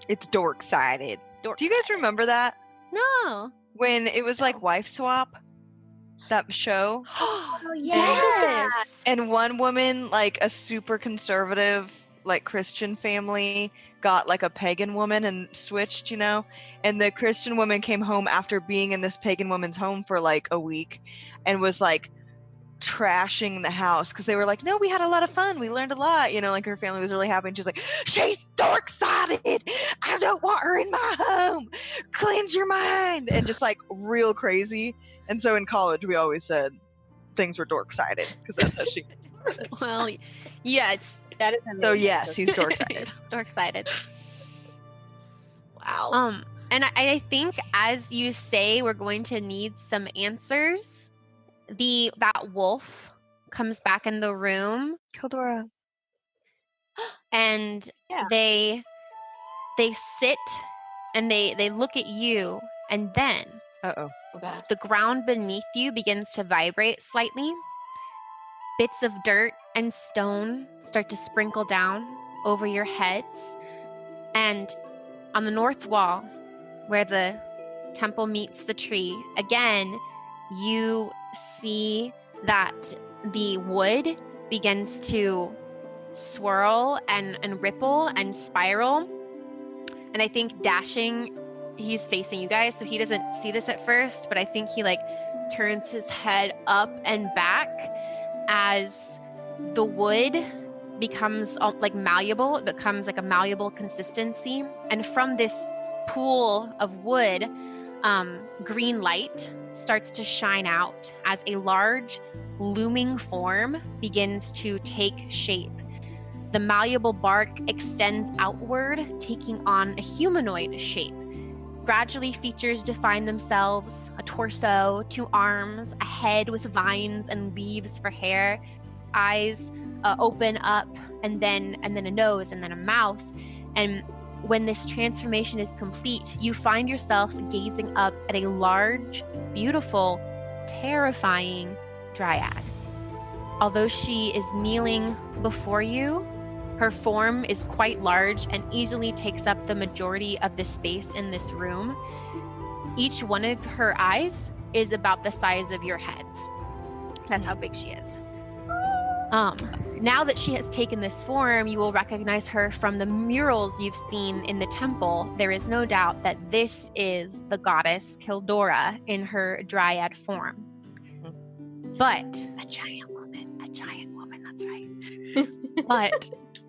It's dork-sided. Do you guys remember that? No. When it was like Wife Swap? That show? Oh, yes. And one woman, like a super conservative, like Christian family, got like a pagan woman and switched, you know? And the Christian woman came home after being in this pagan woman's home for like a week and was like trashing the house because they were like, no, we had a lot of fun. We learned a lot. You know, like her family was really happy. And she's like, she's dork-sided. I don't want her in my home. Cleanse your mind. And just like real crazy. And so in college, we always said things were dork-sided because that's how she. Well, yeah, that is amazing. So yes, he's dork-sided. Dork-sided. Wow. And I think as you say, we're going to need some answers. That wolf comes back in the room. Kildora. And they sit and they look at you, and then the ground beneath you begins to vibrate slightly. Bits of dirt and stone start to sprinkle down over your heads. And on the north wall, where the temple meets the tree, again, you see that the wood begins to swirl and ripple and spiral. And I think Dashing, he's facing you guys, so he doesn't see this at first, but I think he like turns his head up and back as the wood becomes like malleable. It becomes like a malleable consistency. And from this pool of wood, green light starts to shine out as a large looming form begins to take shape. The malleable bark extends outward, taking on a humanoid shape. Gradually, features define themselves: a torso, 2 arms, a head with vines and leaves for hair, eyes open up, and then a nose, and then a mouth. And when this transformation is complete, you find yourself gazing up at a large, beautiful, terrifying dryad. Although she is kneeling before you, her form is quite large and easily takes up the majority of the space in this room. Each one of her eyes is about the size of your heads. That's how big she is. Now that she has taken this form, you will recognize her from the murals you've seen in the temple. There is no doubt that this is the goddess Kildora in her dryad form. But a giant woman, that's right.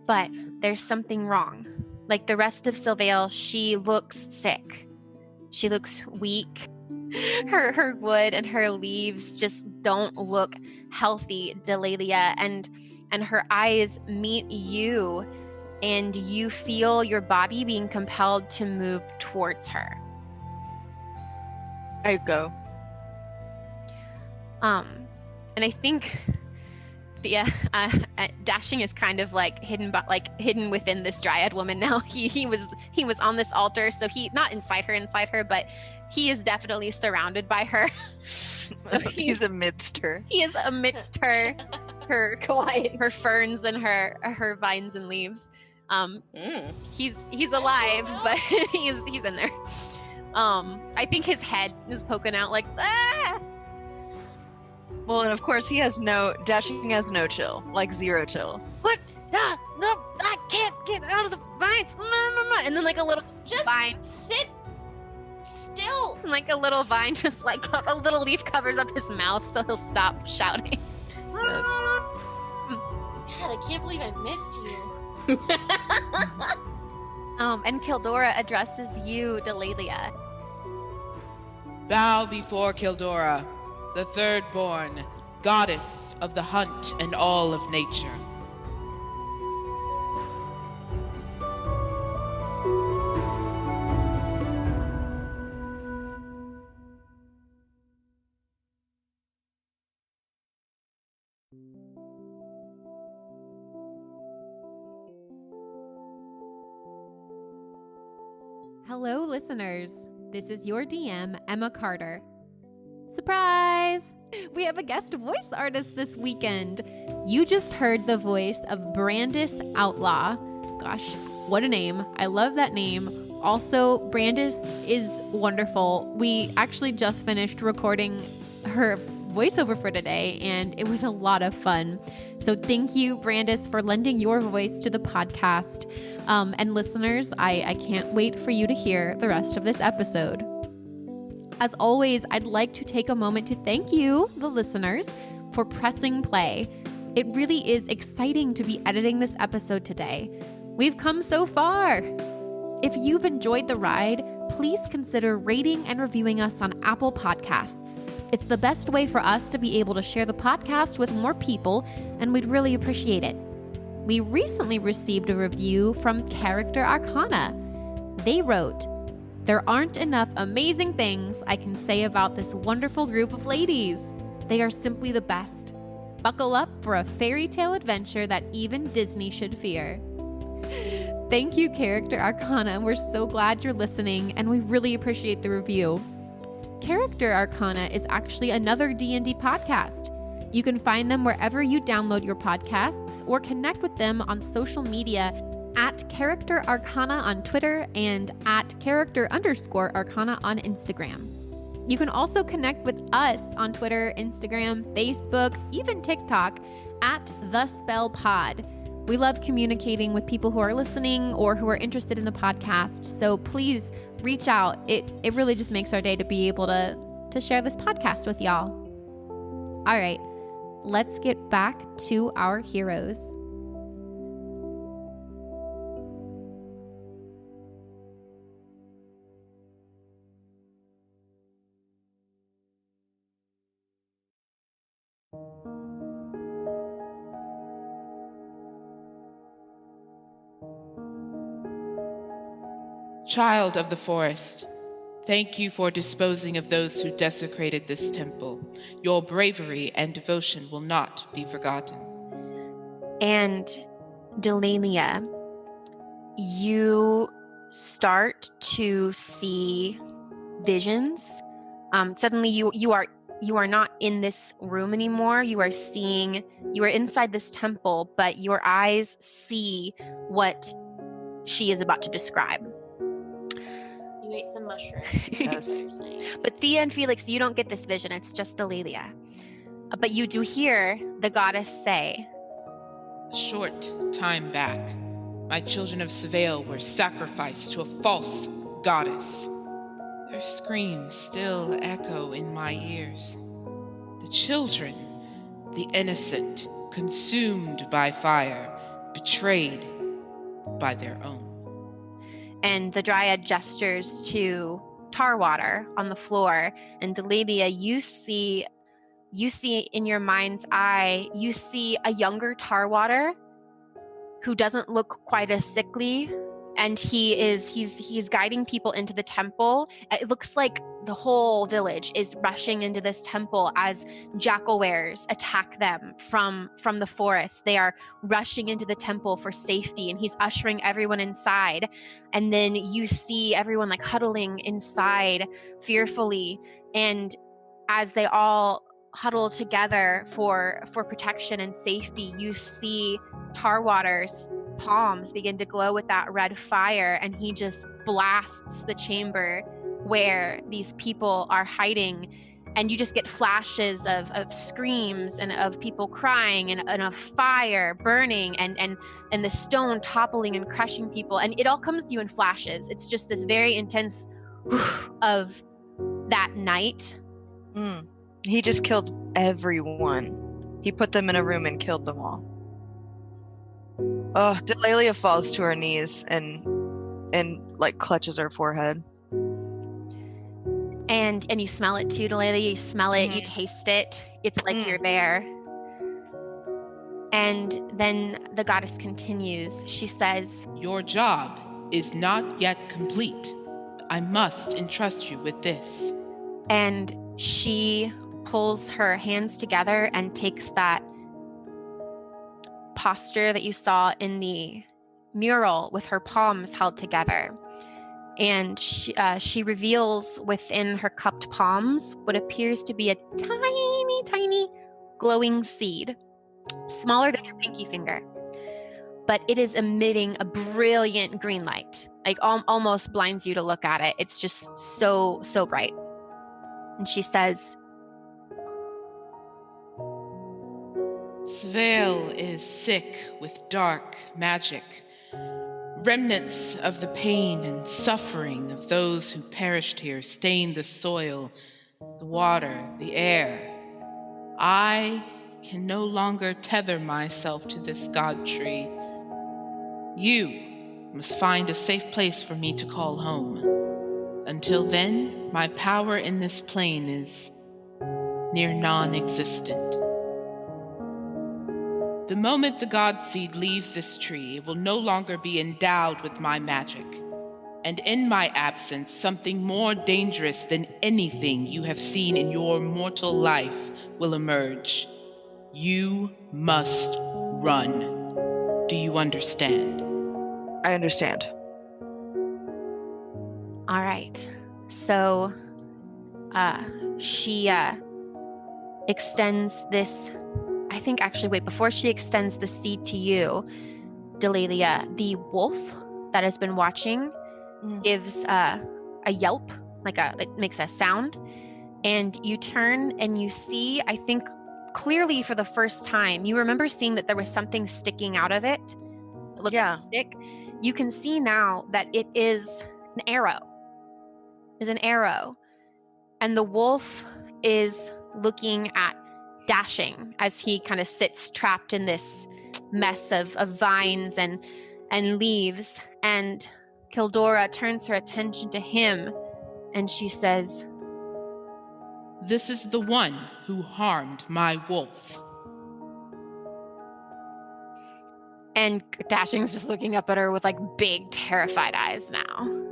But there's something wrong. Like the rest of Sylvale, she looks sick. She looks weak. her wood and her leaves just don't look healthy, Delaelia, and her eyes meet you, and you feel your body being compelled to move towards her. I go. And I think, yeah, dashing is kind of like hidden within this dryad woman now. He was on this altar, so he not inside her, but he is definitely surrounded by her. So he's amidst her. He is amidst her ferns and her vines and leaves. He's alive, but he's in there. I think his head is poking out like, ah! Well, and of course Dashing has no chill, like zero chill. What? No, I can't get out of the vines. And then like a little vine. Sit still. And like a little vine, just like a little leaf covers up his mouth, so he'll stop shouting. Yes. God, I can't believe I missed you. And Kildora addresses you, Delaelia. Bow before Kildora, the third born, goddess of the hunt and all of nature. Hello, listeners. This is your DM, Emma Carter. Surprise! We have a guest voice artist this weekend. You just heard the voice of Brandis Outlaw. Gosh, what a name. I love that name. Also, Brandis is wonderful. We actually just finished recording her voiceover for today, and it was a lot of fun. So thank you, Brandis, for lending your voice to the podcast. And listeners, I can't wait for you to hear the rest of this episode. As always, I'd like to take a moment to thank you, the listeners, for pressing play. It really is exciting to be editing this episode today. We've come so far. If you've enjoyed the ride, please consider rating and reviewing us on Apple Podcasts. It's the best way for us to be able to share the podcast with more people, and we'd really appreciate it. We recently received a review from Character Arcana. They wrote, "There aren't enough amazing things I can say about this wonderful group of ladies. They are simply the best. Buckle up for a fairy tale adventure that even Disney should fear." Thank you, Character Arcana. We're so glad you're listening, and we really appreciate the review. Character Arcana is actually another D&D podcast. You can find them wherever you download your podcasts or connect with them on social media at Character Arcana on Twitter and at character_arcana on Instagram. You can also connect with us on Twitter, Instagram, Facebook, even TikTok at The Spell Pod. We love communicating with people who are listening or who are interested in the podcast, so please reach out. It really just makes our day to be able to share this podcast with y'all. All right, let's get back to our heroes. Child of the forest, thank you for disposing of those who desecrated this temple. Your bravery and devotion will not be forgotten. And Delaelia, you start to see visions. Suddenly you are not in this room anymore. You are inside this temple, but your eyes see what she is about to describe. You ate some mushrooms. Yes. But Thea and Felix, you don't get this vision. It's just Delaelia. But you do hear the goddess say, A short time back, my children of Seville were sacrificed to a false goddess. Their screams still echo in my ears. The children, the innocent, consumed by fire, betrayed by their own. and the dryad gestures to tar water on the floor. And Delaelia, you see in your mind's eye, you see a younger tar water who doesn't look quite as sickly, and he's guiding people into the temple. It looks like the whole village is rushing into this temple as jackelweres attack them from the forest. They are rushing into the temple for safety, and he's ushering everyone inside. And then you see everyone like huddling inside fearfully, and as they all huddle together for protection and safety, you see Tarwater's palms begin to glow with that red fire, and he just blasts the chamber where these people are hiding. And you just get flashes of screams and of people crying and of fire burning and the stone toppling and crushing people. And it all comes to you in flashes. It's just this very intense of that night. He just killed everyone. He put them in a room and killed them all. Oh, Delaelia falls to her knees and like clutches her forehead. And you smell it too, Delaelia. You smell it, you taste it. It's like you're there. And then the goddess continues. She says, "Your job is not yet complete. I must entrust you with this." And she pulls her hands together and takes that posture that you saw in the mural with her palms held together. And she reveals within her cupped palms what appears to be a tiny, tiny glowing seed, smaller than your pinky finger. But it is emitting a brilliant green light, like almost blinds you to look at it. It's just so, so bright. And she says, Sveal is sick with dark magic. Remnants of the pain and suffering of those who perished here stain the soil, the water, the air. I can no longer tether myself to this god tree. You must find a safe place for me to call home. Until then, my power in this plane is near non-existent. The moment the god seed leaves this tree, it will no longer be endowed with my magic. And in my absence, something more dangerous than anything you have seen in your mortal life will emerge. You must run. Do you understand? I understand. all right. So she extends this, I think actually, wait, before she extends the seed to you, Delaelia, the wolf that has been watching gives a yelp, it makes a sound, and you turn and you see, I think clearly for the first time, you remember seeing that there was something sticking out of it. It looked like a stick. You can see now that it is an arrow. Is an arrow. And the wolf is looking at Dashing as he kind of sits trapped in this mess of vines and leaves. And Kildora turns her attention to him and she says, This is the one who harmed my wolf. And Dashing's just looking up at her with like big, terrified eyes now.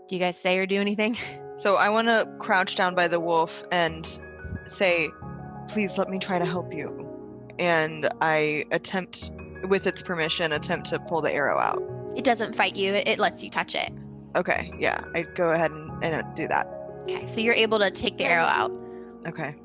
Do you guys say or do anything? So I want to crouch down by the wolf and say, please let me try to help you. And I attempt, with its permission, to pull the arrow out. It doesn't fight you. It lets you touch it. Okay, yeah. I go ahead and do that. Okay, so you're able to take the arrow out. Okay.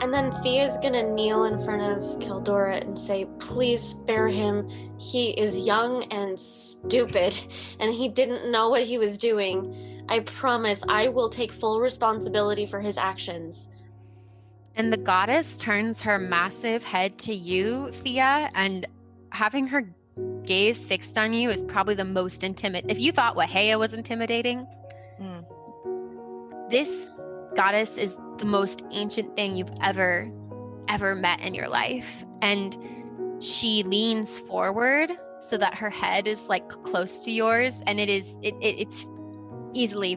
And then Theia's gonna kneel in front of Kildora and say, please spare him. He is young and stupid, and he didn't know what he was doing. I promise I will take full responsibility for his actions. And the goddess turns her massive head to you, Theia, and having her gaze fixed on you is probably the most intimidating. If you thought Wahea was intimidating, this goddess is the most ancient thing you've ever met in your life. And she leans forward so that her head is like close to yours, and it's easily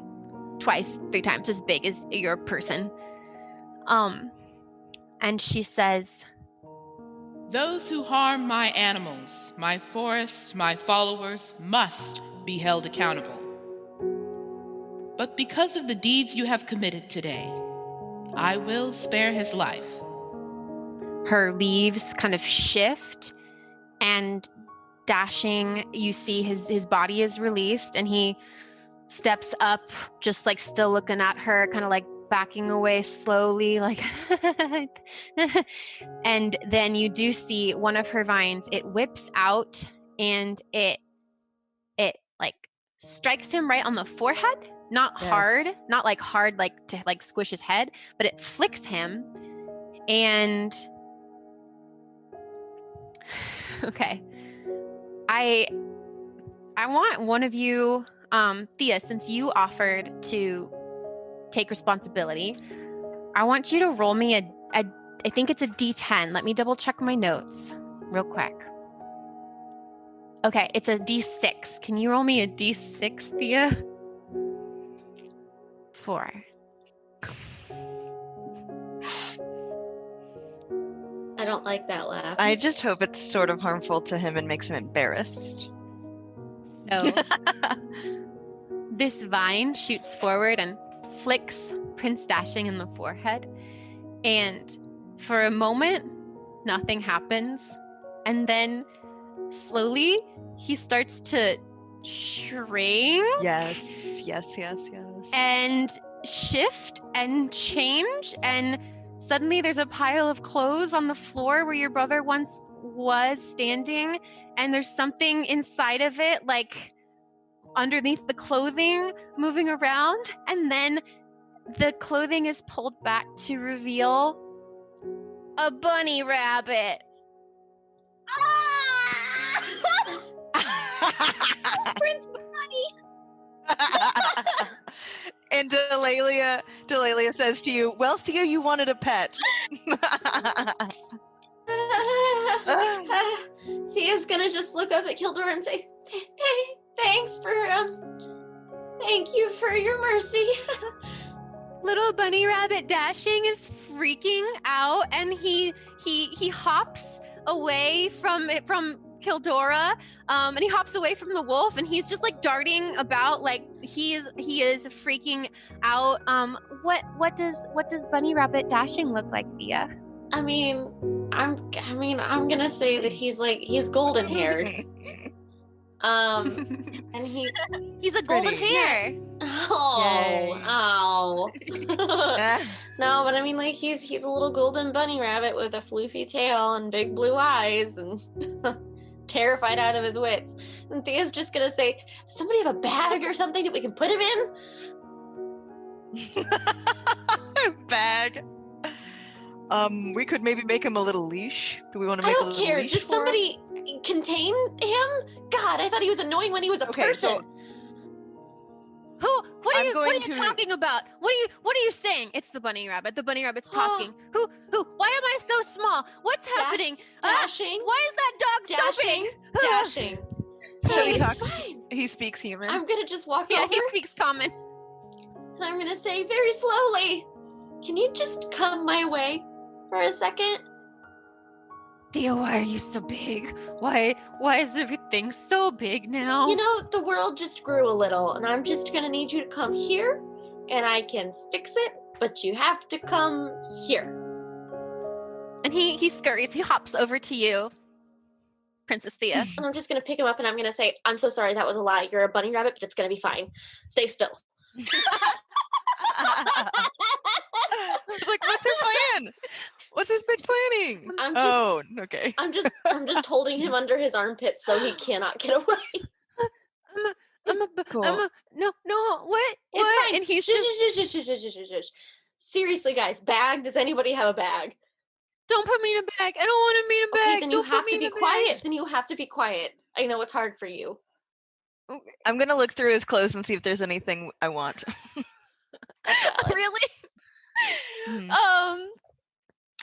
2-3 times as big as your person. And she says, Those who harm my animals, my forest, my followers must be held accountable. But because of the deeds you have committed today, I will spare his life. her leaves kind of shift, and Dashing, you see his body is released, and he steps up, just like still looking at her, kind of like backing away slowly, like and then you do see one of her vines, it whips out, and it like strikes him right on the forehead, not hard, not like hard like to like squish his head, but it flicks him. And okay, I want one of you, Theia, since you offered to take responsibility, I want you to roll me a I think it's a D10. Let me double check my notes real quick. Okay, it's a D6. Can you roll me a D6, Theia? 4. I don't like that laugh. I just hope it's sort of harmful to him and makes him embarrassed. So this vine shoots forward and flicks Prince Dashing in the forehead. And for a moment, nothing happens. And then slowly, he starts to shrink. Yes. And shift and change. And suddenly there's a pile of clothes on the floor where your brother once was standing. And there's something inside of it, like underneath the clothing, moving around. And then the clothing is pulled back to reveal a bunny rabbit. Prince Bunny. And Delaelia says to you, "Well, Theo, you wanted a pet." Thea's gonna just look up at Kildora and say, "Hey, thanks for thank you for your mercy." Little bunny rabbit Dashing is freaking out, and he hops away from Kildora, and he hops away from the wolf, and he's just like darting about, like he is freaking out. What does bunny rabbit Dashing look like, Theia? I'm gonna say that he's golden haired. And he's a golden hair. Oh. No, but I mean, like he's a little golden bunny rabbit with a floofy tail and big blue eyes and terrified out of his wits. And Thea's just gonna say, "Does somebody have a bag or something that we can put him in?" Bag. We could maybe make him a little leash. Do we want to make a little leash? I don't care. Just somebody contain him. God, I thought he was annoying when he was a person. What are you talking about? What are you saying? It's the bunny rabbit. The bunny rabbit's talking. Who? Why am I so small? What's happening? Dashing. Why is that dog stopping? Dashing. Hey, It's talks. fine. He speaks human. I'm gonna just walk Yeah, over. he speaks common. And I'm gonna say very slowly, "Can you just come my way for a second?" Theo, why are you so big? Why is everything so big now? You know, the world just grew a little, and I'm just gonna need you to come here, and I can fix it, but you have to come here. And he scurries, he hops over to you, Princess Theia. And I'm just gonna pick him up, and I'm gonna say, "I'm so sorry, that was a lie. You're a bunny rabbit, but it's gonna be fine. Stay still." Like, what's her plan? What's this bitch planning? Okay. I'm just holding him under his armpits so he cannot get away. Cool. No, what? It's fine. And he's Shush. Seriously, guys, bag. Does anybody have a bag? Don't put me in a bag. I don't want to be in a bag. Okay, then you have to be quiet. Then you have to be quiet. I know it's hard for you. I'm gonna look through his clothes and see if there's anything I want. Really? Mhm.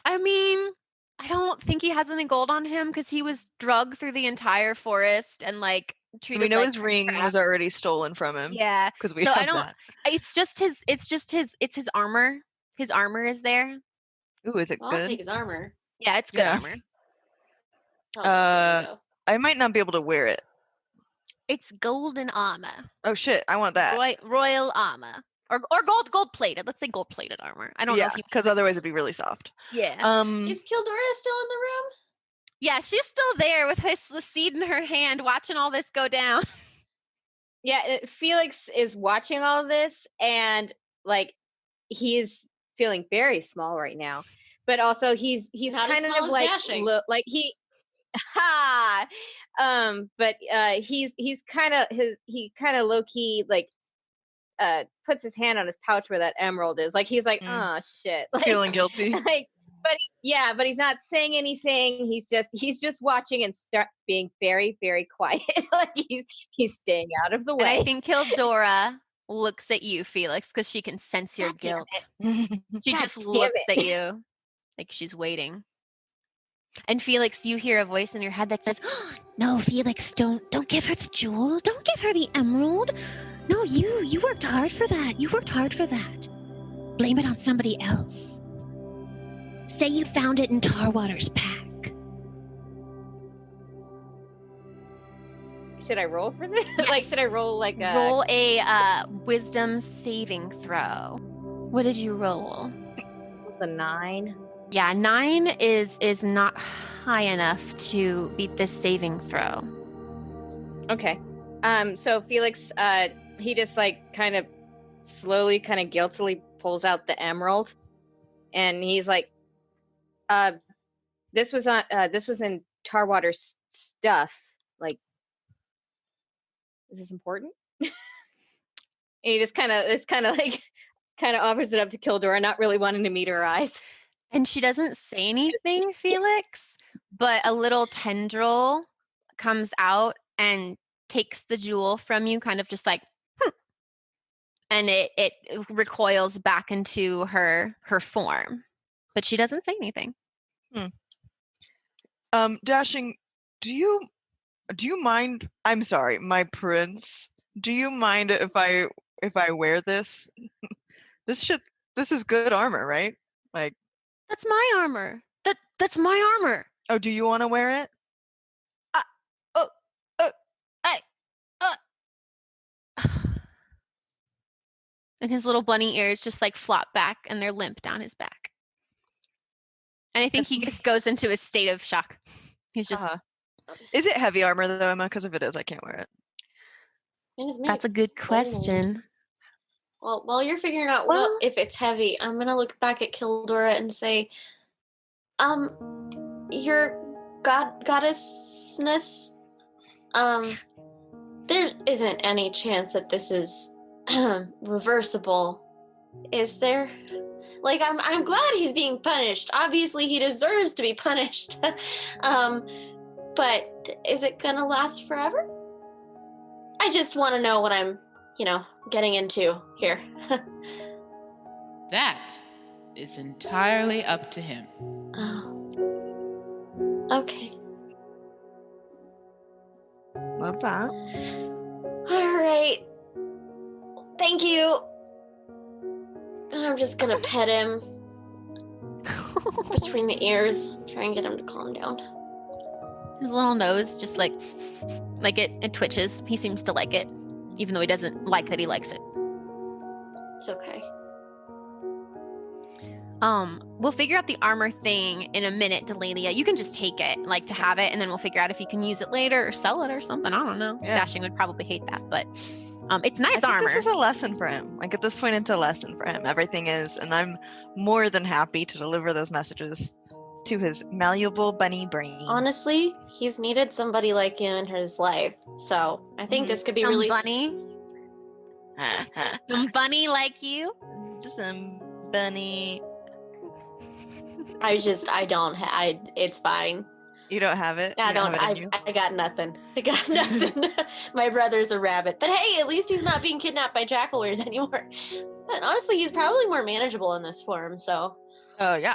I mean, I don't think he has any gold on him because he was drugged through the entire forest and like treated We know like his ring crap. was already stolen from him. Yeah. Because we So have I don't. that. It's his armor. His armor is there. Ooh, is it Well, I'll good? take his armor. Yeah, it's good Yeah. armor. I might not be able to wear it. It's golden armor. Oh shit, I want that. Royal armor. Or gold plated. Let's say gold plated armor. I don't know Yeah, if you because otherwise it'd be really soft. Yeah. Is Kildora still in the room? Yeah, she's still there with the seed in her hand, watching all this go down. Yeah, Felix is watching all of this, and like he is feeling very small right now, but also he's Not as kind small of as like dashing. like he, but he's kind of low key like puts his hand on his pouch where that emerald is, like he's like oh shit, like feeling guilty. like. But he's not saying anything. He's just watching and start being very, very quiet. Like he's staying out of the way. And I think Kildora looks at you, Felix, because she can sense your God damn guilt. She God just damn looks it. at you like she's waiting. And Felix, you hear a voice in your head that says, No, Felix, don't give her the jewel. Don't give her the emerald. No, you worked hard for that. You worked hard for that. Blame it on somebody else. Say you found it in Tarwater's pack. Should I roll for this? Yes. Like, should I roll like a roll a wisdom saving throw. What did you roll? 9? Yeah, 9 is not high enough to beat this saving throw. Okay. So Felix, he just like kind of slowly, kind of guiltily pulls out the emerald, and he's like, this was in Tarwater's stuff. Like, is this important?" And he just kind of offers it up to Kildora, not really wanting to meet her eyes. And she doesn't say anything, Felix, but a little tendril comes out and takes the jewel from you, kind of just like, and it recoils back into her form, but she doesn't say anything. Dashing, do you mind? I'm sorry, my prince. Do you mind if I wear this? This is good armor, right? Like, That's my armor. That's my armor. oh, do you want to wear it? And his little bunny ears just like flop back and they're limp down his back. And I think he just goes into a state of shock. He's just. Is it heavy armor though, Emma? Because if it is, I can't wear it. That's a good question. Well, while you're figuring out if it's heavy, I'm gonna look back at Kildora and say, your goddessness, there isn't any chance that this is reversible, is there? Like, I'm glad he's being punished. Obviously, he deserves to be punished. But is it gonna last forever? I just want to know what I'm, getting into here. That is entirely up to him. Oh. Okay. Love that. All right. Thank you. And I'm just gonna pet him between the ears, try and get him to calm down. His little nose just like it twitches. He seems to like it, even though he doesn't like that he likes it. It's okay. We'll figure out the armor thing in a minute, Delaelia. You can just take it, like, to have it, and then we'll figure out if you can use it later or sell it or something. I don't know. Yeah. Dashing would probably hate that, but it's nice I think armor. this is a lesson for him. Like, at this point, it's a lesson for him. Everything is, and I'm more than happy to deliver those messages to his malleable bunny brain. Honestly, he's needed somebody like you in his life, so I think this could be really bunny. Some bunny like you. Just some bunny. It's fine. You don't have it? Yeah, You don't have it in you? I got nothing. I got nothing. My brother's a rabbit. But hey, at least he's not being kidnapped by jackelweres anymore. And honestly, he's probably more manageable in this form, so. Oh, yeah.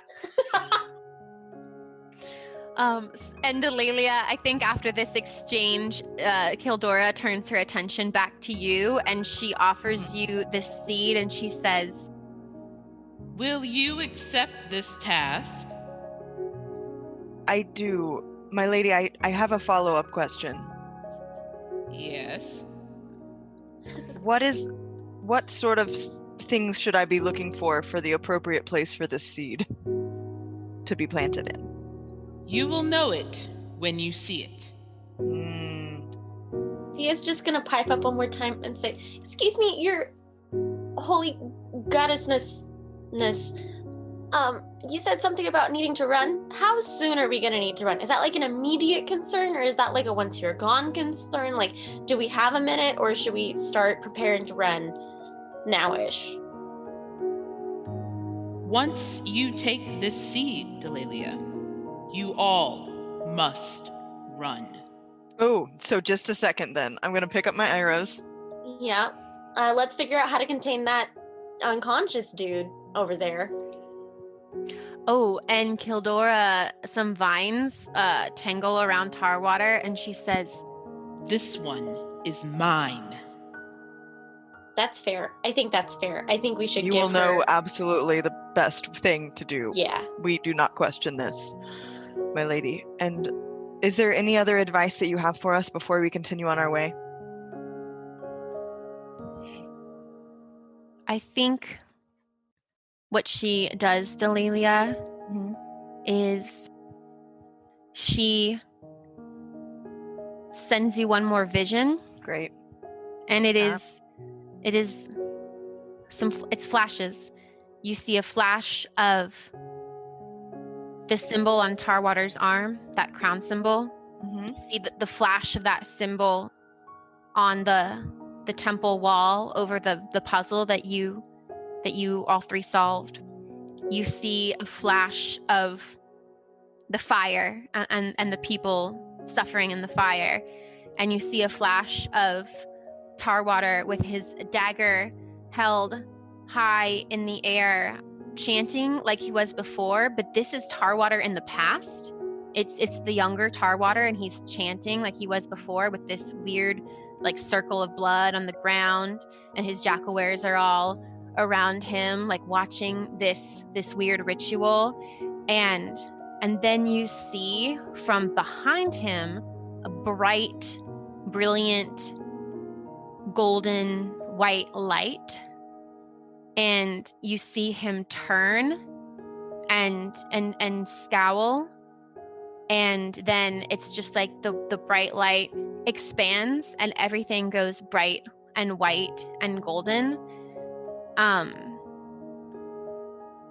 And Delaelia, I think after this exchange, Kildora turns her attention back to you and she offers you this seed and she says, Will you accept this task? I do. My lady, I have a follow-up question. Yes. What sort of things should I be looking for the appropriate place for this seed to be planted in? You will know it when you see it. Theia's just gonna pipe up one more time and say, "Excuse me, your holy goddessness. You said something about needing to run. How soon are we gonna need to run? Is that like an immediate concern, or is that like a once you're gone concern? Like, do we have a minute, or should we start preparing to run now-ish?" Once you take this seed, Delaelia, you all must run. Oh, so just a second then. I'm going to pick up my arrows. Yeah. Let's figure out how to contain that unconscious dude over there. Oh, and Kildora, some vines tangle around Tarwater, and she says, This one is mine. That's fair. I think that's fair. I think we should You give will know her... absolutely the best thing to do. Yeah. We do not question this, my lady. And is there any other advice that you have for us before we continue on our way? I think what she does, Delaelia, is she sends you one more vision. Great. And it's flashes. You see a flash of the symbol on Tarwater's arm, that crown symbol. You see the flash of that symbol on the temple wall over the puzzle that you all three solved. You see a flash of the fire and the people suffering in the fire. And you see a flash of Tarwater with his dagger held high in the air, chanting like he was before, but this is Tarwater in the past. It's the younger Tarwater, and he's chanting like he was before with this weird like circle of blood on the ground, and his jackelweres are all around him, like watching this weird ritual. And then you see from behind him a bright, brilliant, golden white light, and you see him turn and scowl, and then it's just like the bright light expands and everything goes bright and white and golden.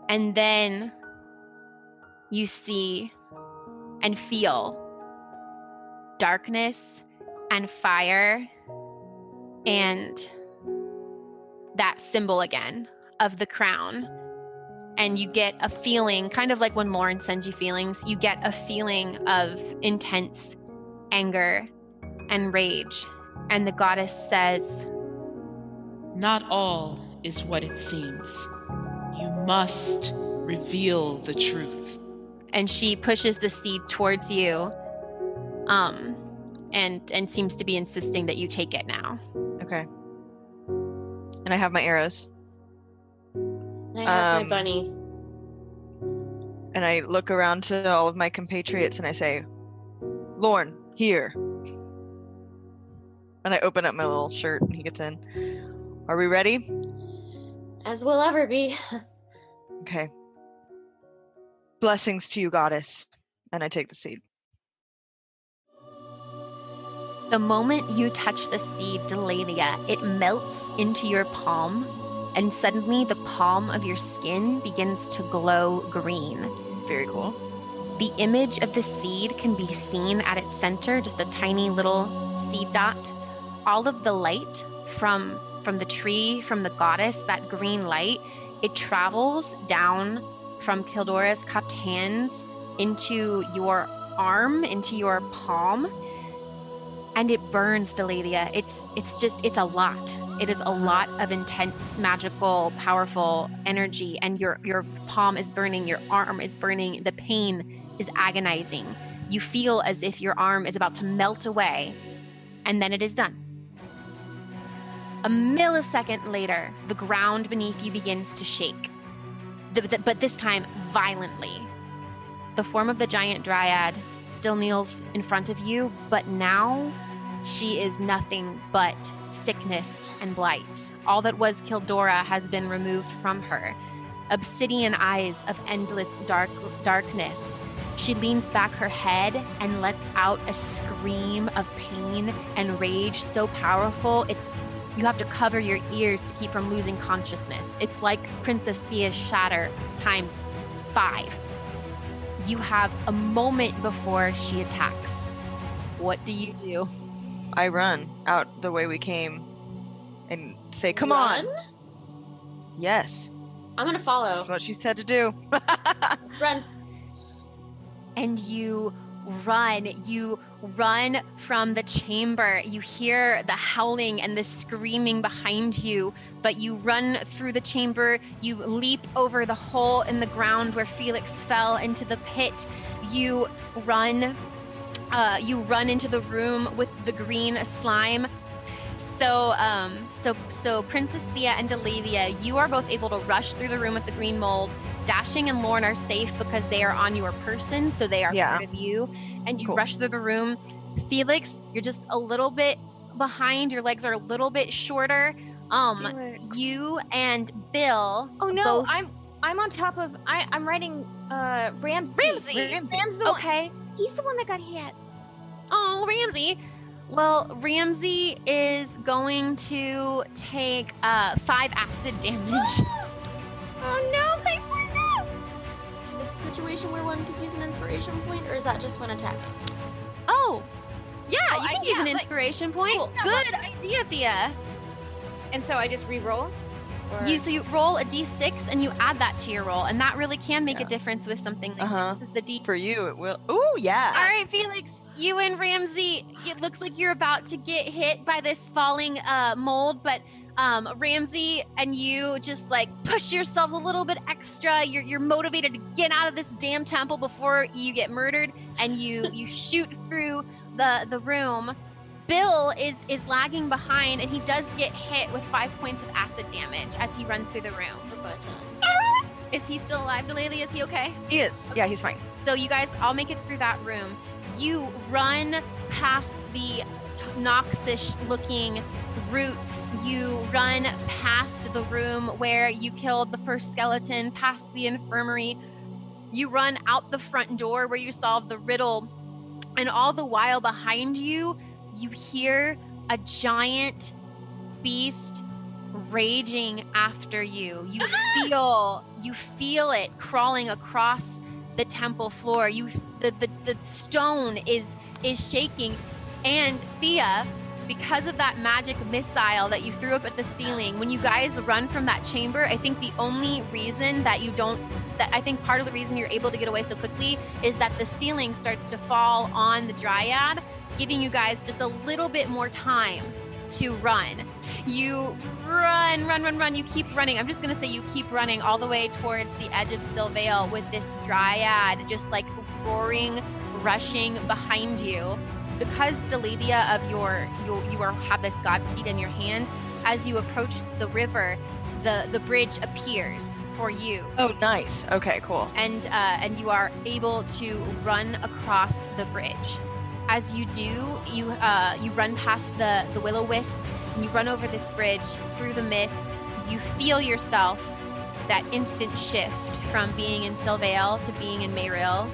And then you see and feel darkness and fire and that symbol again of the crown. And you get a feeling, kind of like when Lauren sends you feelings, you get a feeling of intense anger and rage. And the goddess says, Not all is what it seems. You must reveal the truth. And she pushes the seed towards you, and seems to be insisting that you take it now. Okay. And I have my arrows. I have my bunny. And I look around to all of my compatriots and I say, Lorne, here. And I open up my little shirt and he gets in. Are we ready? As we'll ever be. Okay. Blessings to you, goddess. And I take the seed. The moment you touch the seed, Delaelia, it melts into your palm, and suddenly the palm of your skin begins to glow green. Very cool. The image of the seed can be seen at its center, just a tiny little seed dot. All of the light from the tree, from the goddess, that green light, it travels down from Kildora's cupped hands into your arm, into your palm. And it burns, Delaelia. It's a lot. It is a lot of intense, magical, powerful energy. And your palm is burning, your arm is burning, the pain is agonizing. You feel as if your arm is about to melt away, and then it is done. A millisecond later, the ground beneath you begins to shake, but this time violently. The form of the giant dryad still kneels in front of you, but now she is nothing but sickness and blight. All that was Kildora has been removed from her. Obsidian eyes of endless darkness. She leans back her head and lets out a scream of pain and rage so powerful, you have to cover your ears to keep from losing consciousness. It's like Princess Theia's shatter times 5. You have a moment before she attacks. What do you do? I run out the way we came and say, come Run? on. Yes. I'm gonna follow. That's what she said to do. Run. And you run from the chamber. You hear the howling and the screaming behind you, but you run through the chamber. You leap over the hole in the ground where Felix fell into the pit. You run into the room with the green slime. So Princess Theia and Delaelia, you are both able to rush through the room with the green mold. Dashing and Lorne are safe because they are on your person, so they are part of you. And you rush through the room. Felix, you're just a little bit behind. Your legs are a little bit shorter. You and Bill. Oh no, both... I'm on top of. I'm riding Ramsey. Ramsey. Okay. He's the one that got hit. Oh, Ramsey. Well, Ramsey is going to take 5 acid damage. Oh no, my no! Is this a situation where one could use an inspiration point, or is that just when attacking? Oh, yeah, you can use an inspiration point. Cool. Good idea, Thea. And so I just re-roll? So you roll a d6 and you add that to your roll, and that really can make a difference with something like this. The D. For you, it will. Ooh, yeah. All right, Felix, you and Ramsey, it looks like you're about to get hit by this falling mold, but Ramsey and you just like push yourselves a little bit extra. You're motivated to get out of this damn temple before you get murdered, and you shoot through the room. Bill is lagging behind, and he does get hit with 5 points of acid damage as he runs through the room. Is he still alive, Delaelia? Is he okay? He is. Okay. Yeah, he's fine. So you guys all make it through that room. You run past the noxish-looking roots. You run past the room where you killed the first skeleton, past the infirmary. You run out the front door where you solved the riddle. And all the while behind you, you hear a giant beast raging after you. You feel it crawling across the temple floor. The stone is shaking. And Thea, because of that magic missile that you threw up at the ceiling, when you guys run from that chamber, I think the only reason that I think part of the reason you're able to get away so quickly is that the ceiling starts to fall on the dryad, giving you guys just a little bit more time to run. You run. You keep running. I'm just going to say you keep running all the way towards the edge of Sylvale with this dryad just like roaring, rushing behind you. Because Delaelia of you have this god seed in your hand, as you approach the river, the bridge appears for you. Oh, nice. Okay, cool. And you are able to run across the bridge. As you do, you run past the will-o-wisps, and you run over this bridge through the mist. You feel yourself, that instant shift from being in Sylvale to being in Mayril,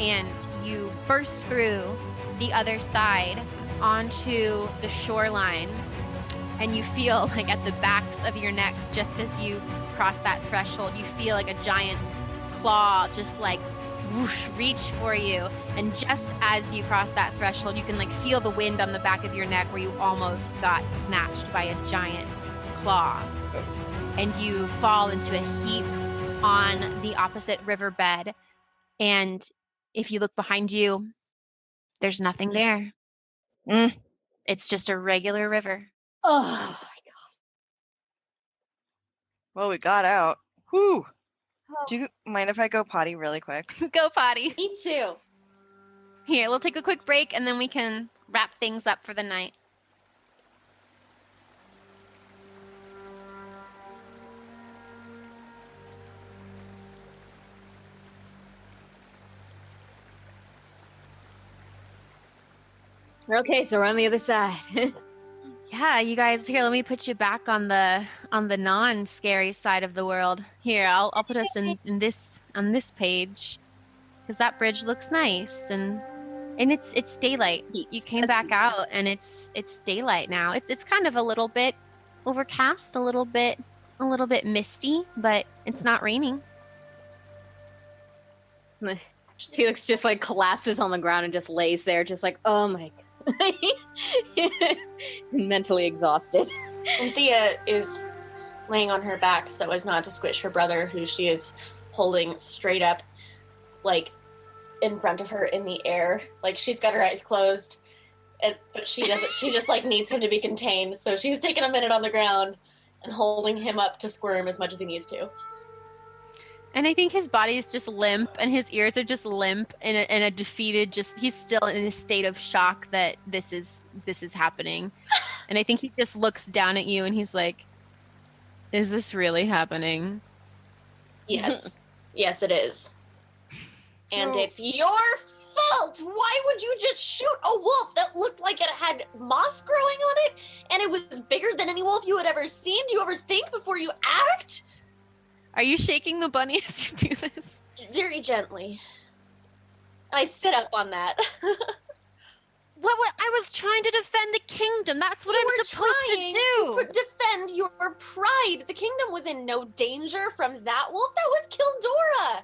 and you burst through the other side onto the shoreline, and you feel like at the backs of your necks, just as you cross that threshold, you feel like a giant claw just like whoosh, reach for you. And just as you cross that threshold, you can like feel the wind on the back of your neck where you almost got snatched by a giant claw. And you fall into a heap on the opposite riverbed. And if you look behind you, there's nothing there. It's just a regular river. Oh my god. Well, we got out. Whew. Do you mind if I go potty really quick? Go potty. Me too. Here, we'll take a quick break and then we can wrap things up for the night. Okay, so we're on the other side. Yeah, you guys, here, let me put you back on the non-scary side of the world. Here, I'll put us in this on this page. Because that bridge looks nice and it's daylight. You came back out and it's daylight now. It's kind of a little bit overcast, a little bit misty, but it's not raining. Felix just like collapses on the ground and just lays there, just like, oh my god. Mentally exhausted. And Thea is laying on her back so as not to squish her brother, who she is holding straight up, like in front of her in the air. Like she's got her eyes closed, but she doesn't. She just like needs him to be contained. So she's taking a minute on the ground and holding him up to squirm as much as he needs to. And I think his body is just limp, and his ears are just limp, in a defeated. He's still in a state of shock that this is happening, and I think he just looks down at you and he's like, "Is this really happening?" Yes, yes, it is, and it's your fault. Why would you just shoot a wolf that looked like it had moss growing on it, and it was bigger than any wolf you had ever seen? Do you ever think before you act? Are you shaking the bunny as you do this? Very gently. I sit up on that. What? I was trying to defend the kingdom. That's what I'm supposed to do. To defend your pride. The kingdom was in no danger from that wolf. That was Kildora.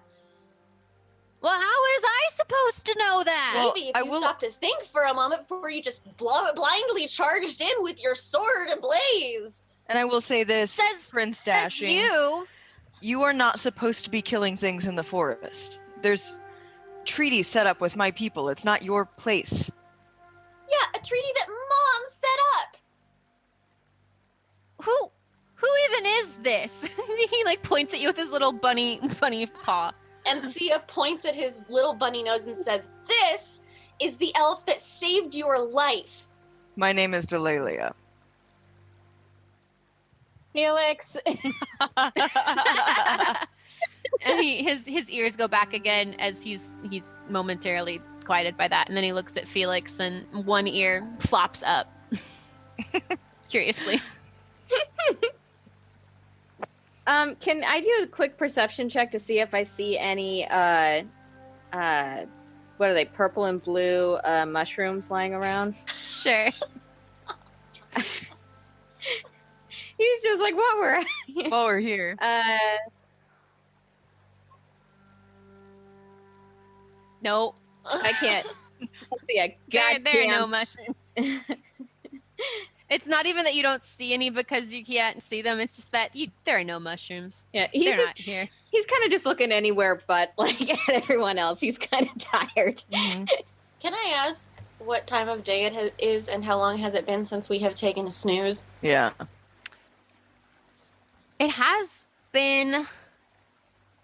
Well, how is I supposed to know that? Well, maybe if you stop to think for a moment before you just blindly charged in with your sword ablaze. And I will say this, Prince Dashing. You are not supposed to be killing things in the forest. There's treaties set up with my people. It's not your place. Yeah, a treaty that Mom set up. Who even is this? He like points at you with his little bunny paw. And Thea points at his little bunny nose and says, "This is the elf that saved your life." My name is Delaelia. Felix. And his ears go back again as he's momentarily quieted by that, and then he looks at Felix and one ear flops up curiously. Can I do a quick perception check to see if I see any what are they, purple and blue mushrooms lying around? Sure. He's just like, what were While we're here. No, I can't. See a goddamn. There are no mushrooms. It's not even that you don't see any because you can't see them. It's just that there are no mushrooms. Yeah, they're not here. He's kind of just looking anywhere but like at everyone else. He's kind of tired. Mm-hmm. Can I ask what time of day it is and how long has it been since we have taken a snooze? Yeah. It has been.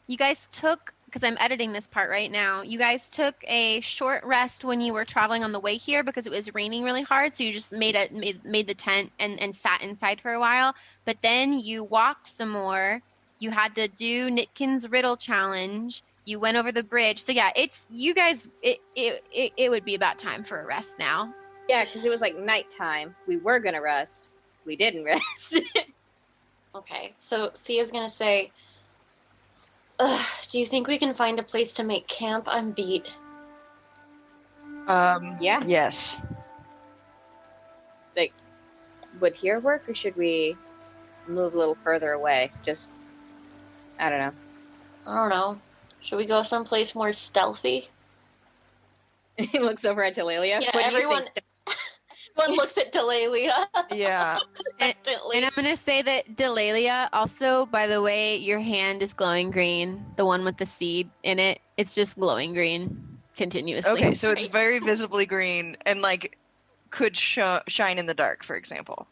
You guys took, because I'm editing this part right now, you guys took a short rest when you were traveling on the way here because it was raining really hard, so you just made the tent and sat inside for a while. But then you walked some more. You had to do Nitkin's Riddle Challenge. You went over the bridge. So yeah, it's you guys. It would be about time for a rest now. Yeah, because it was like nighttime. We were gonna rest. We didn't rest. Okay, so Thea's gonna say, do you think we can find a place to make camp? I'm beat. Yeah. Yes. Like, would here work, or should we move a little further away? Just, I don't know. I don't know. Should we go someplace more stealthy? He looks over at Delaelia. Yeah, what everyone looks at Delaelia. Yeah. And I'm going to say that Delaelia, also, by the way, your hand is glowing green. The one with the seed in it, it's just glowing green continuously. Okay, so it's very visibly green and like could shine in the dark, for example.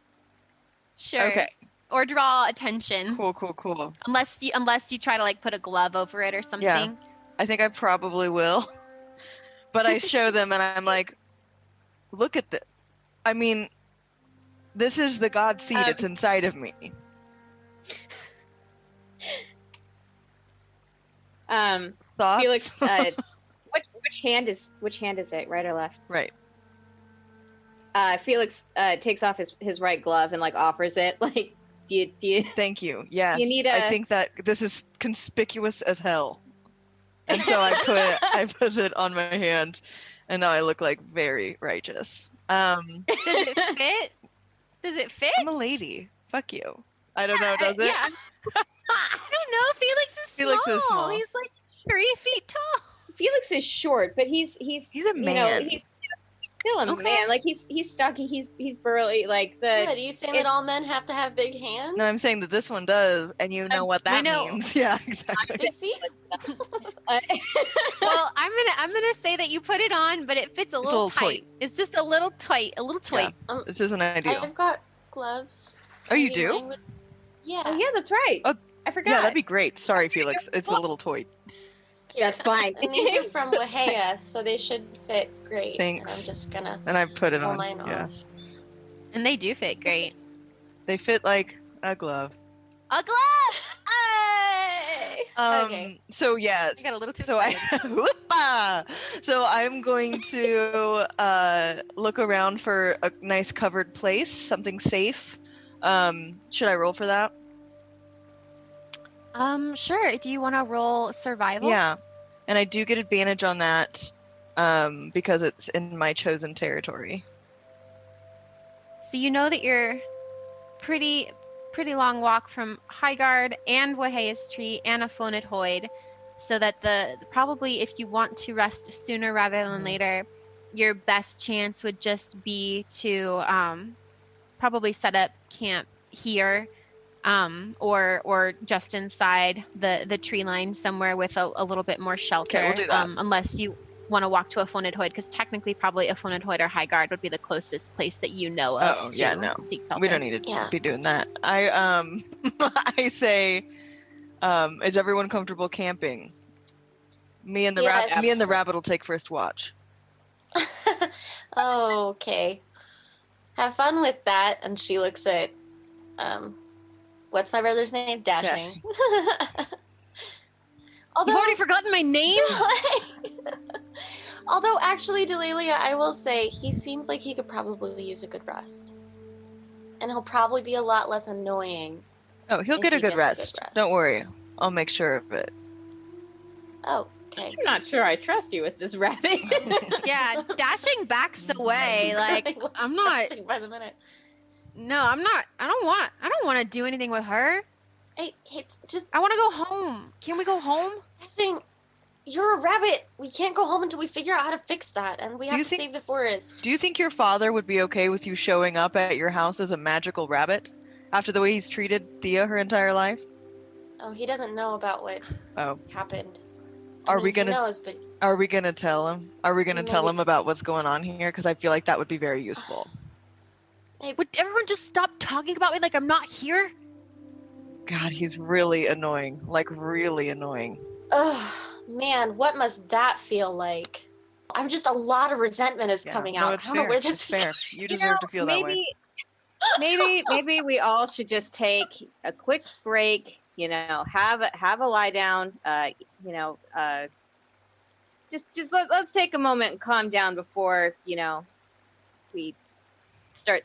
Sure. Okay. Or draw attention. Cool. Unless you try to like put a glove over it or something. Yeah. I think I probably will. But I show them and I'm like, look at this. I mean, this is the god seed. It's inside of me. Thoughts? Felix, which hand is it? Right or left? Right. Felix takes off his right glove and like offers it. Like, do you? Thank you. Yes. You need I think that this is conspicuous as hell. And so I put it on my hand, and now I look like very righteous. Does it fit? Does it fit? I'm a lady. Fuck you. I don't know. Does it? Yeah. I don't know. Felix is small. He's like 3 feet tall. Felix is short, but he's a man. He's still a man. Like he's stocky. He's burly. Like Are you saying that all men have to have big hands? No, I'm saying that this one does, and you know what that means. Yeah, exactly. Big feet. Well, I'm gonna say that you put it on, but it fits a little tight. It's just a little tight. Yeah. This isn't ideal. I've got gloves. Oh, you do? Yeah. Oh, yeah, that's right. Oh, I forgot. Yeah, that'd be great. Sorry, Felix. It's a little toy. Yeah, it's fine. And these are from Wahea, so they should fit great. Thanks. And I'm just gonna. And I put it pull on. Mine Yeah. off. And they do fit great. They fit like a glove. A glove! Hey! Okay. So yes. I got a little too So So I'm going to look around for a nice covered place, something safe. Should I roll for that? Sure. Do you want to roll survival? Yeah. And I do get advantage on that because it's in my chosen territory. So you know that you're pretty long walk from Highguard and Wahea's Tree and a Phonethoid, so that probably if you want to rest sooner rather than later, your best chance would just be to probably set up camp here, or just inside the tree line somewhere with a little bit more shelter. Okay, we'll do that. Unless you want to walk to a Phonethoid, because technically probably a Phonethoid or Highguard would be the closest place that you know of. Oh, yeah, no. Seek shelter. We don't need to be doing that. I say, is everyone comfortable camping? Me and the rabbit will take first watch. Okay. Have fun with that. And she looks at, what's my brother's name? Dashing. You've already forgotten my name? Although, actually, Delaelia, I will say, he seems like he could probably use a good rest. And he'll probably be a lot less annoying. Oh, he'll get a good rest. Don't worry. I'll make sure of it. Oh, okay. I'm not sure I trust you with this rabbit. Yeah, Dashing backs away. Like, I'm not. By the minute. No, I'm not. I don't want to do anything with her. It's just. I want to go home. Can we go home? Dashing, you're a rabbit. We can't go home until we figure out how to fix that, and we have to save the forest. Do you think your father would be okay with you showing up at your house as a magical rabbit after the way he's treated Thea her entire life? Oh, he doesn't know about what happened. Are we gonna tell him? Are we gonna tell him about what's going on here? Because I feel like that would be very useful. Would everyone just stop talking about me like I'm not here? God, he's really annoying. Like, really annoying. Ugh, man, what must that feel like? I'm just, a lot of resentment is coming out. I don't know where this is. Fair. You deserve to feel that way. Maybe we all should just take a quick break. You know, have a lie down. Let's take a moment and calm down before we start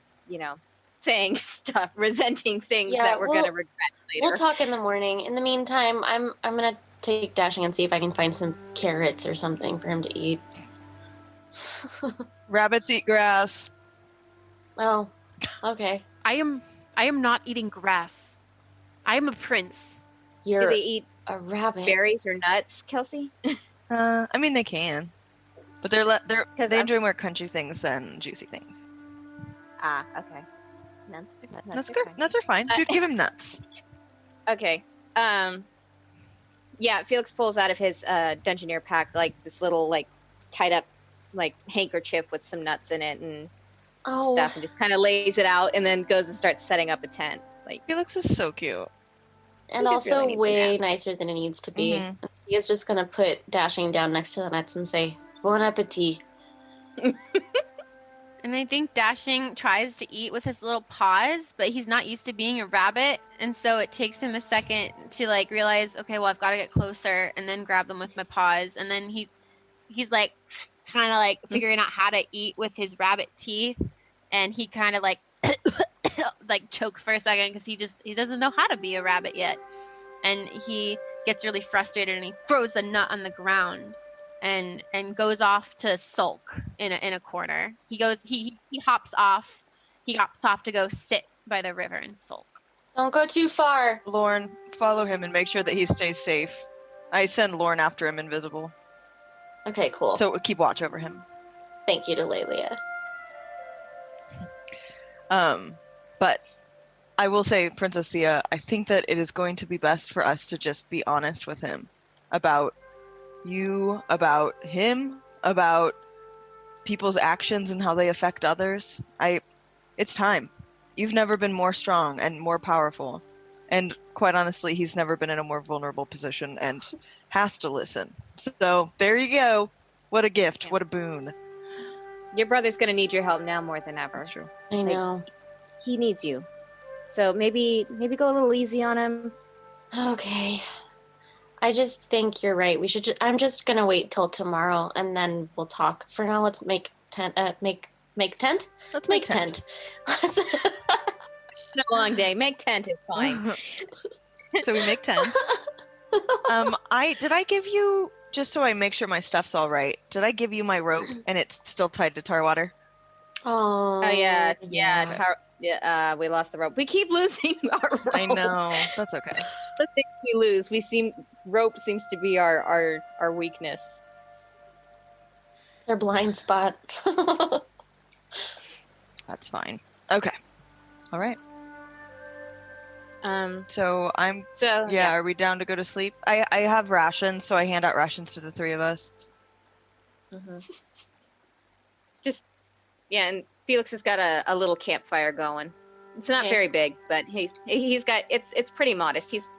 saying stuff, resenting things that we're gonna regret later. We'll talk in the morning. In the meantime, I'm gonna take Dashing and see if I can find some carrots or something for him to eat. Rabbits eat grass. Oh, okay. I am not eating grass. I am a prince. Do they eat a rabbit? Berries or nuts, Kelsey? I mean, they can, but they enjoy more crunchy things than juicy things. Ah, okay. Nuts good. Nuts are fine. Dude, give him nuts. Okay. Yeah, Felix pulls out of his Dungeoneer pack like this little like tied up like handkerchief with some nuts in it and stuff, and just kind of lays it out, and then goes and starts setting up a tent. Like, Felix is so cute, and also really way nicer than it needs to be. Mm-hmm. He is just gonna put Dashing down next to the nuts and say, Bon appetit. And I think Dashing tries to eat with his little paws, but he's not used to being a rabbit. And so it takes him a second to like realize, okay, well, I've got to get closer and then grab them with my paws. And then he's like kind of like figuring out how to eat with his rabbit teeth. And he kind of like like chokes for a second because he doesn't know how to be a rabbit yet. And he gets really frustrated and he throws the nut on the ground. And goes off to sulk in a corner. He hops off. He hops off to go sit by the river and sulk. Don't go too far. Lorne, follow him and make sure that he stays safe. I send Lorne after him invisible. Okay, cool. So keep watch over him. Thank you, Delaelia. But I will say, Princess Theia, I think that it is going to be best for us to just be honest with him about you, about him, about people's actions and how they affect others. It's time. You've never been more strong and more powerful. And quite honestly, he's never been in a more vulnerable position and has to listen. So there you go. What a gift. What a boon. Your brother's going to need your help now more than ever. That's true. I know. He needs you. So maybe go a little easy on him. Okay. I just think you're right. I'm just gonna wait till tomorrow and then we'll talk. For now, let's make tent. Make tent. Let's make tent. Let's It's a long day. Make tent is fine. So we make tent. Did I give you, just so I make sure my stuff's all right, did I give you my rope and it's still tied to Tarwater? Oh yeah. Yeah. We lost the rope. We keep losing our rope. I know. That's okay. The things we lose, rope seems to be our weakness. Their blind spot. That's fine. Okay. All right. So are we down to go to sleep? I have rations, so I hand out rations to the three of us. Mm-hmm. And Felix has got a little campfire going. It's not very big, but he's got it's pretty modest. He's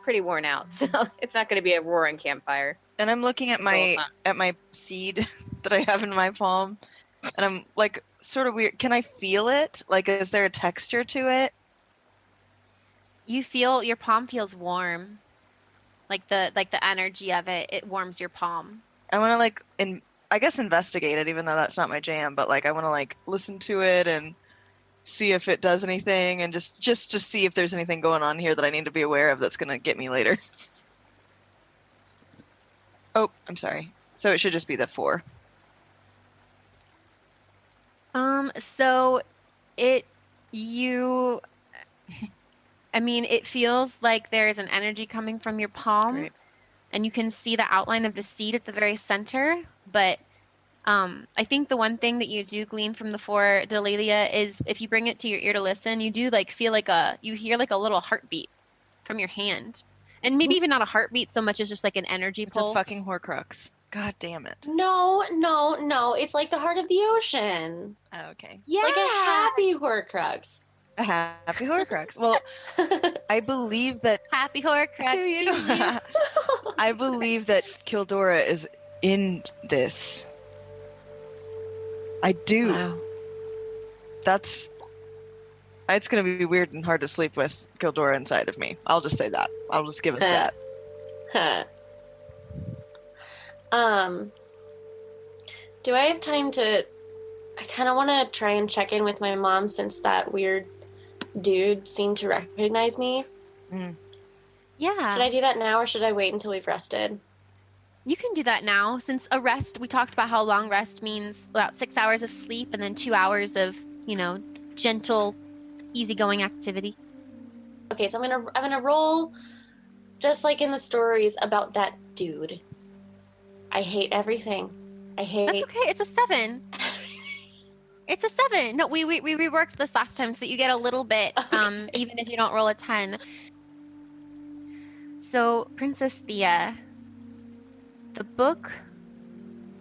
pretty worn out, so it's not going to be a roaring campfire. And I'm looking at my seed that I have in my palm, and I'm like sort of weird. Can I feel it? Like, is there a texture to it? You feel your palm feels warm, like the energy of it. It warms your palm. I want to I guess investigate it, even though that's not my jam. But I want to listen to it and see if it does anything, and just see if there's anything going on here that I need to be aware of that's gonna get me later. Oh, I'm sorry. So it should just be the 4. So it feels like there is an energy coming from your palm. Great. And you can see the outline of the seed at the very center. But I think the one thing that you do glean from the 4, Delaelia, is if you bring it to your ear to listen, you do feel you hear a little heartbeat from your hand. And maybe even not a heartbeat so much as just an energy pulse. It's a fucking Horcrux. God damn it. No. It's like the heart of the ocean. Oh, okay. Yeah. Like a happy Horcrux. A happy Horcrux. Well, I believe that... Happy Horcrux to you. I believe that Kildora is in this. I do. Wow. It's going to be weird and hard to sleep with Kildora inside of me. I'll just say that. I'll just give us that. Do I have time to... I kind of want to try and check in with my mom since that weird dude seemed to recognize me. Mm. Yeah. Should I do that now or should I wait until we've rested? You can do that now. Since a rest, we talked about how long rest means about 6 hours of sleep and then 2 hours of, gentle, easygoing activity. Okay, so I'm gonna roll just like in the stories about that dude. I hate everything. That's okay. It's a 7. It's a 7. No, we reworked this last time so that you get a little bit, Okay. even if you don't roll a 10. So, Princess Theia, the book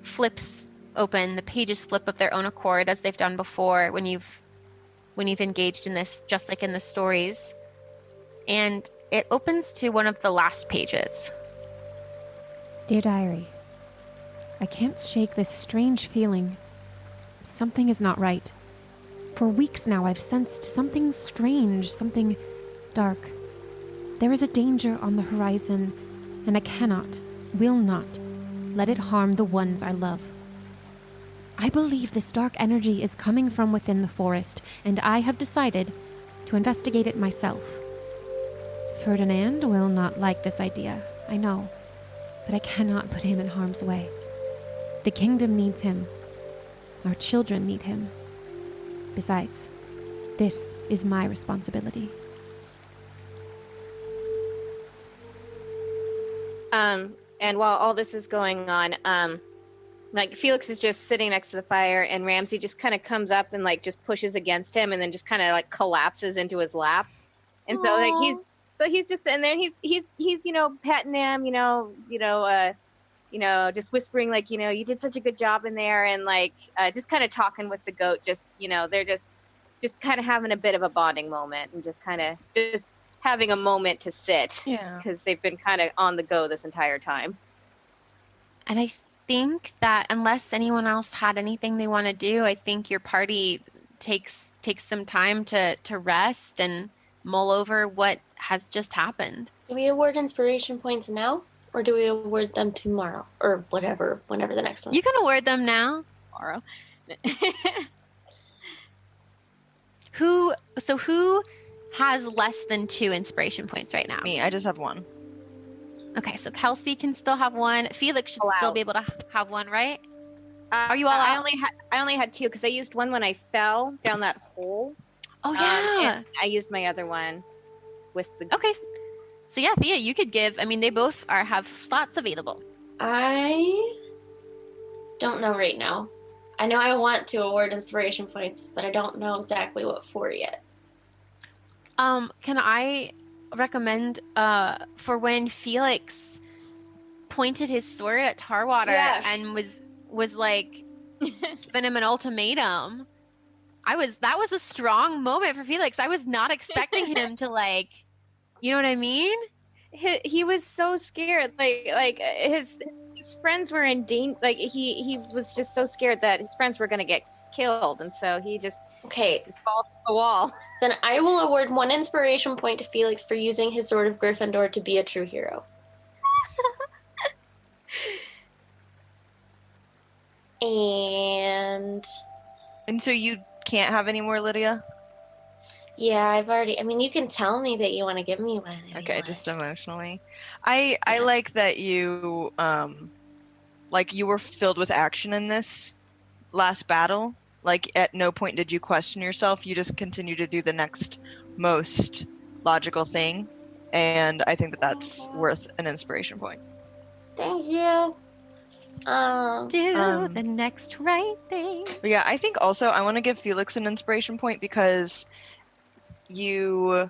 flips open. The pages flip of their own accord, as they've done before when you've engaged in this, just like in the stories. And it opens to one of the last pages. Dear Diary, I can't shake this strange feeling. Something is not right. For weeks now, I've sensed something strange, something dark. There is a danger on the horizon, and I cannot, will not, let it harm the ones I love. I believe this dark energy is coming from within the forest, and I have decided to investigate it myself. Ferdinand will not like this idea, I know, but I cannot put him in harm's way. The kingdom needs him. Our children need him. Besides, this is my responsibility. And while all this is going on, like Felix is just sitting next to the fire, and Ramsey just kind of comes up and like just pushes against him, and then just kind of like collapses into his lap. And so like he's just sitting there, and he's petting him, just whispering like, you did such a good job in there, and like just kind of talking with the goat. Just they're just kind of having a bit of a bonding moment, and just having a moment to sit, because they've been kind of on the go this entire time. And I think that unless anyone else had anything they want to do, I think your party takes some time to rest and mull over what has just happened. Do we award inspiration points now, or do we award them tomorrow, or whenever the next one? You can award them now. Tomorrow. Who has less than 2 inspiration points right now? Me, I just have 1. Okay, so Kelsey can still have 1. Felix should still be able to have 1, right? Are you all I out? I only had 2 because I used one when I fell down that hole. Oh yeah. And I used my other one with the. Okay, so yeah, Thea, you could give. I mean, they both have slots available. I don't know right now. I know I want to award inspiration points, but I don't know exactly what for yet. Can I recommend for when Felix pointed his sword at Tarwater and was like giving him an ultimatum? That was a strong moment for Felix. I was not expecting him to like, you know what I mean? He was so scared. Like his friends were in danger. Like he was just so scared that his friends were gonna get killed, and so he just falls to the wall. Then I will award 1 inspiration point to Felix for using his Sword of Gryffindor to be a true hero. And so you can't have any more, Lydia? Yeah, I've already. I mean, you can tell me that you want to give me one. Okay, just emotionally. I like that you you were filled with action in this last battle. Like at no point did you question yourself. You just continue to do the next most logical thing, and I think that that's worth an inspiration point. Thank you. Do the next right thing. But yeah, I think also I want to give Felix an inspiration point because you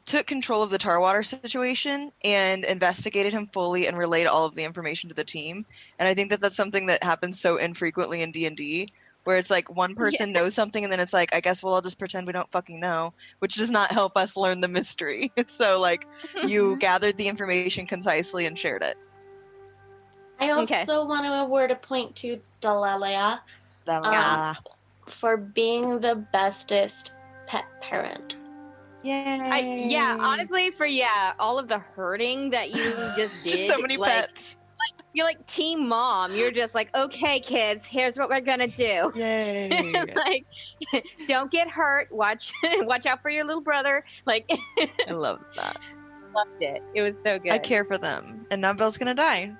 took control of the Tarwater situation and investigated him fully and relayed all of the information to the team. And I think that that's something that happens so infrequently in D&D, where it's like one person knows something and then it's like, I guess we'll all just pretend we don't fucking know, which does not help us learn the mystery. So like you gathered the information concisely and shared it. I also want to award a point to Delaelia for being the bestest pet parent. Yay! Honestly, for all of the hurting that you just did. Just so many pets. You're like team mom. You're just like, okay, kids, here's what we're gonna do. Yay! Like, don't get hurt. Watch out for your little brother. Like, I love that. Loved it. It was so good. I care for them, and now Belle's gonna die.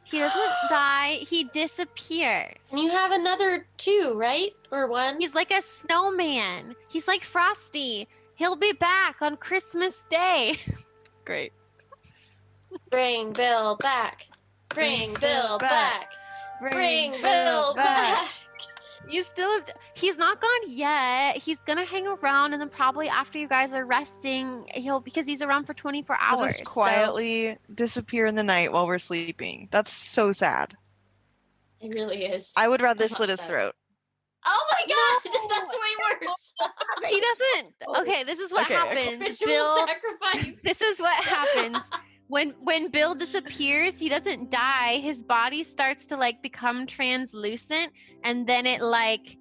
He doesn't die. He disappears. And you have another 2, right? Or 1? He's like a snowman. He's like Frosty. He'll be back on Christmas Day. Great. Bring Bill back. Bring Bill back. Bring Bill back. He's not gone yet. He's gonna hang around, and then probably after you guys are resting, because he's around for 24 hours. He'll just quietly disappear in the night while we're sleeping. That's so sad. It really is. I would rather slit his throat. Oh my god, that's way worse. He doesn't. Okay, this is what happens. Ritual Bill, sacrifice. this is what happens. When Bill disappears, he doesn't die. His body starts to like become translucent, and then it like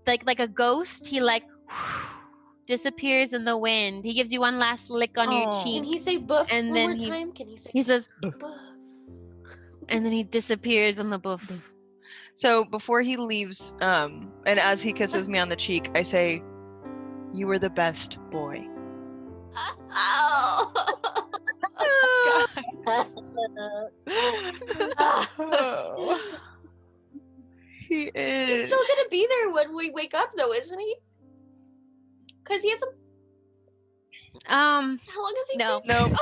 a ghost, he like disappears in the wind. He gives you one last lick on your cheek. Can he say "boof" and one then more time? Can he say? He says "boof"? and then he disappears on the boof. So before he leaves, and as he kisses me on the cheek, I say, "You were the best boy." Oh. Oh. He is. He's still gonna be there when we wake up, though, isn't he? Because he has a. How long has he No. been? Oh no!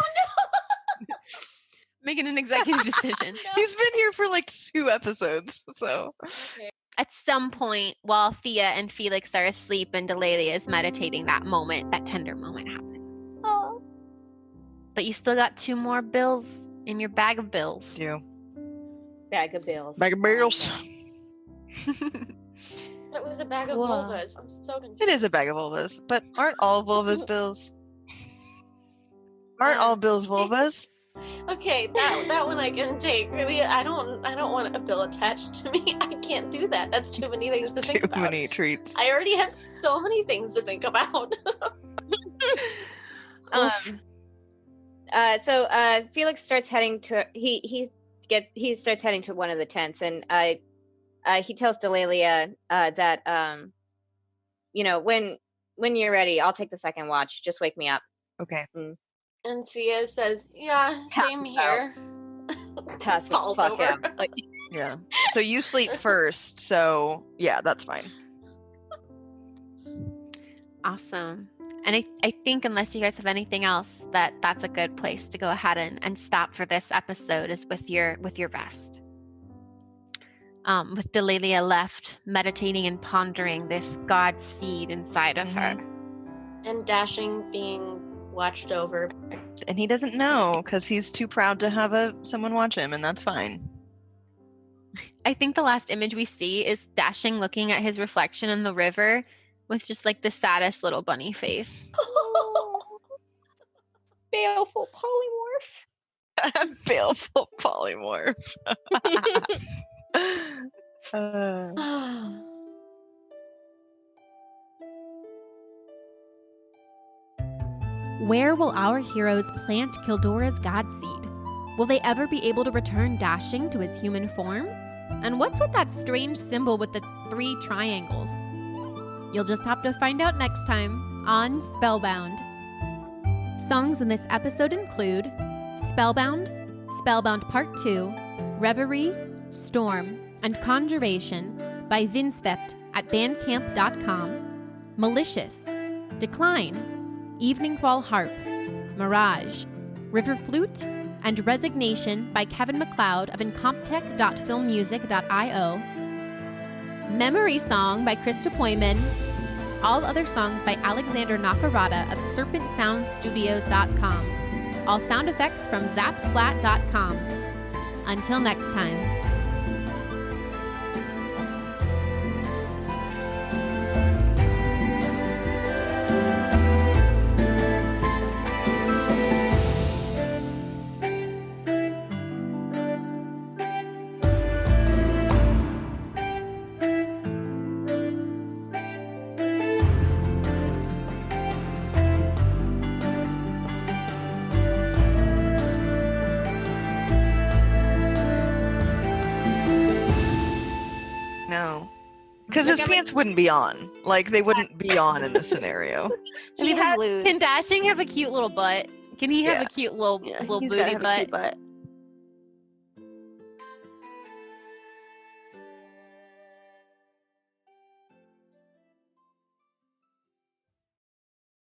Making an executive decision. No. He's been here for like 2 episodes, so. Okay. At some point, while Thea and Felix are asleep and Delaelia is meditating, that tender moment happens. Oh. But you still got 2 more bills in your bag of bills. Yeah. Bag of bills. Bag of barrels. That was a bag of Cool. vulvas. I'm so confused. It is a bag of vulvas, but aren't all vulvas bills? Aren't all bills vulvas? Okay, that one I can take. Really, I don't want a bill attached to me. I can't do that. That's too many things to think Too about. many treats. I already have so many things to think about. So Felix starts heading to he starts heading to one of the tents, and he tells Delaelia that when you're ready, I'll take the second watch. Just wake me up. Okay. And Thea says, "Yeah, same Passes out. here." Pass the Falls fuck over. out. Like, Yeah. So you sleep first, so yeah, that's fine. Awesome. And I think unless you guys have anything else, that's a good place to go ahead and stop for this episode is with your rest. With Delaelia left meditating and pondering this God seed inside of her. And Dashing being watched over. And he doesn't know because he's too proud to have someone watch him, and that's fine. I think the last image we see is Dashing looking at his reflection in the river with just like the saddest little bunny face. baleful polymorph. Baleful polymorph. Where will our heroes plant Kildora's God seed? Will they ever be able to return Dashing to his human form? And what's with that strange symbol with the 3 triangles? You'll just have to find out next time on Spellbound. Songs in this episode include Spellbound, Spellbound Part 2, Reverie, Storm, and Conjuration by Vindsvept at bandcamp.com, Malicious, Decline, Evening Fall Harp, Mirage, River Flute, and Resignation by Kevin MacLeod of incomptech.filmmusic.io, Memory Song by Krista Pojman, all other songs by Alexander Nakarada of serpentsoundstudios.com, all sound effects from zapsplat.com. Until next time. Because his pants wouldn't be on. Like, they wouldn't be on in this scenario. Can Dashing have a cute little butt? Can he have a cute little He's booty gotta have a butt? cute butt.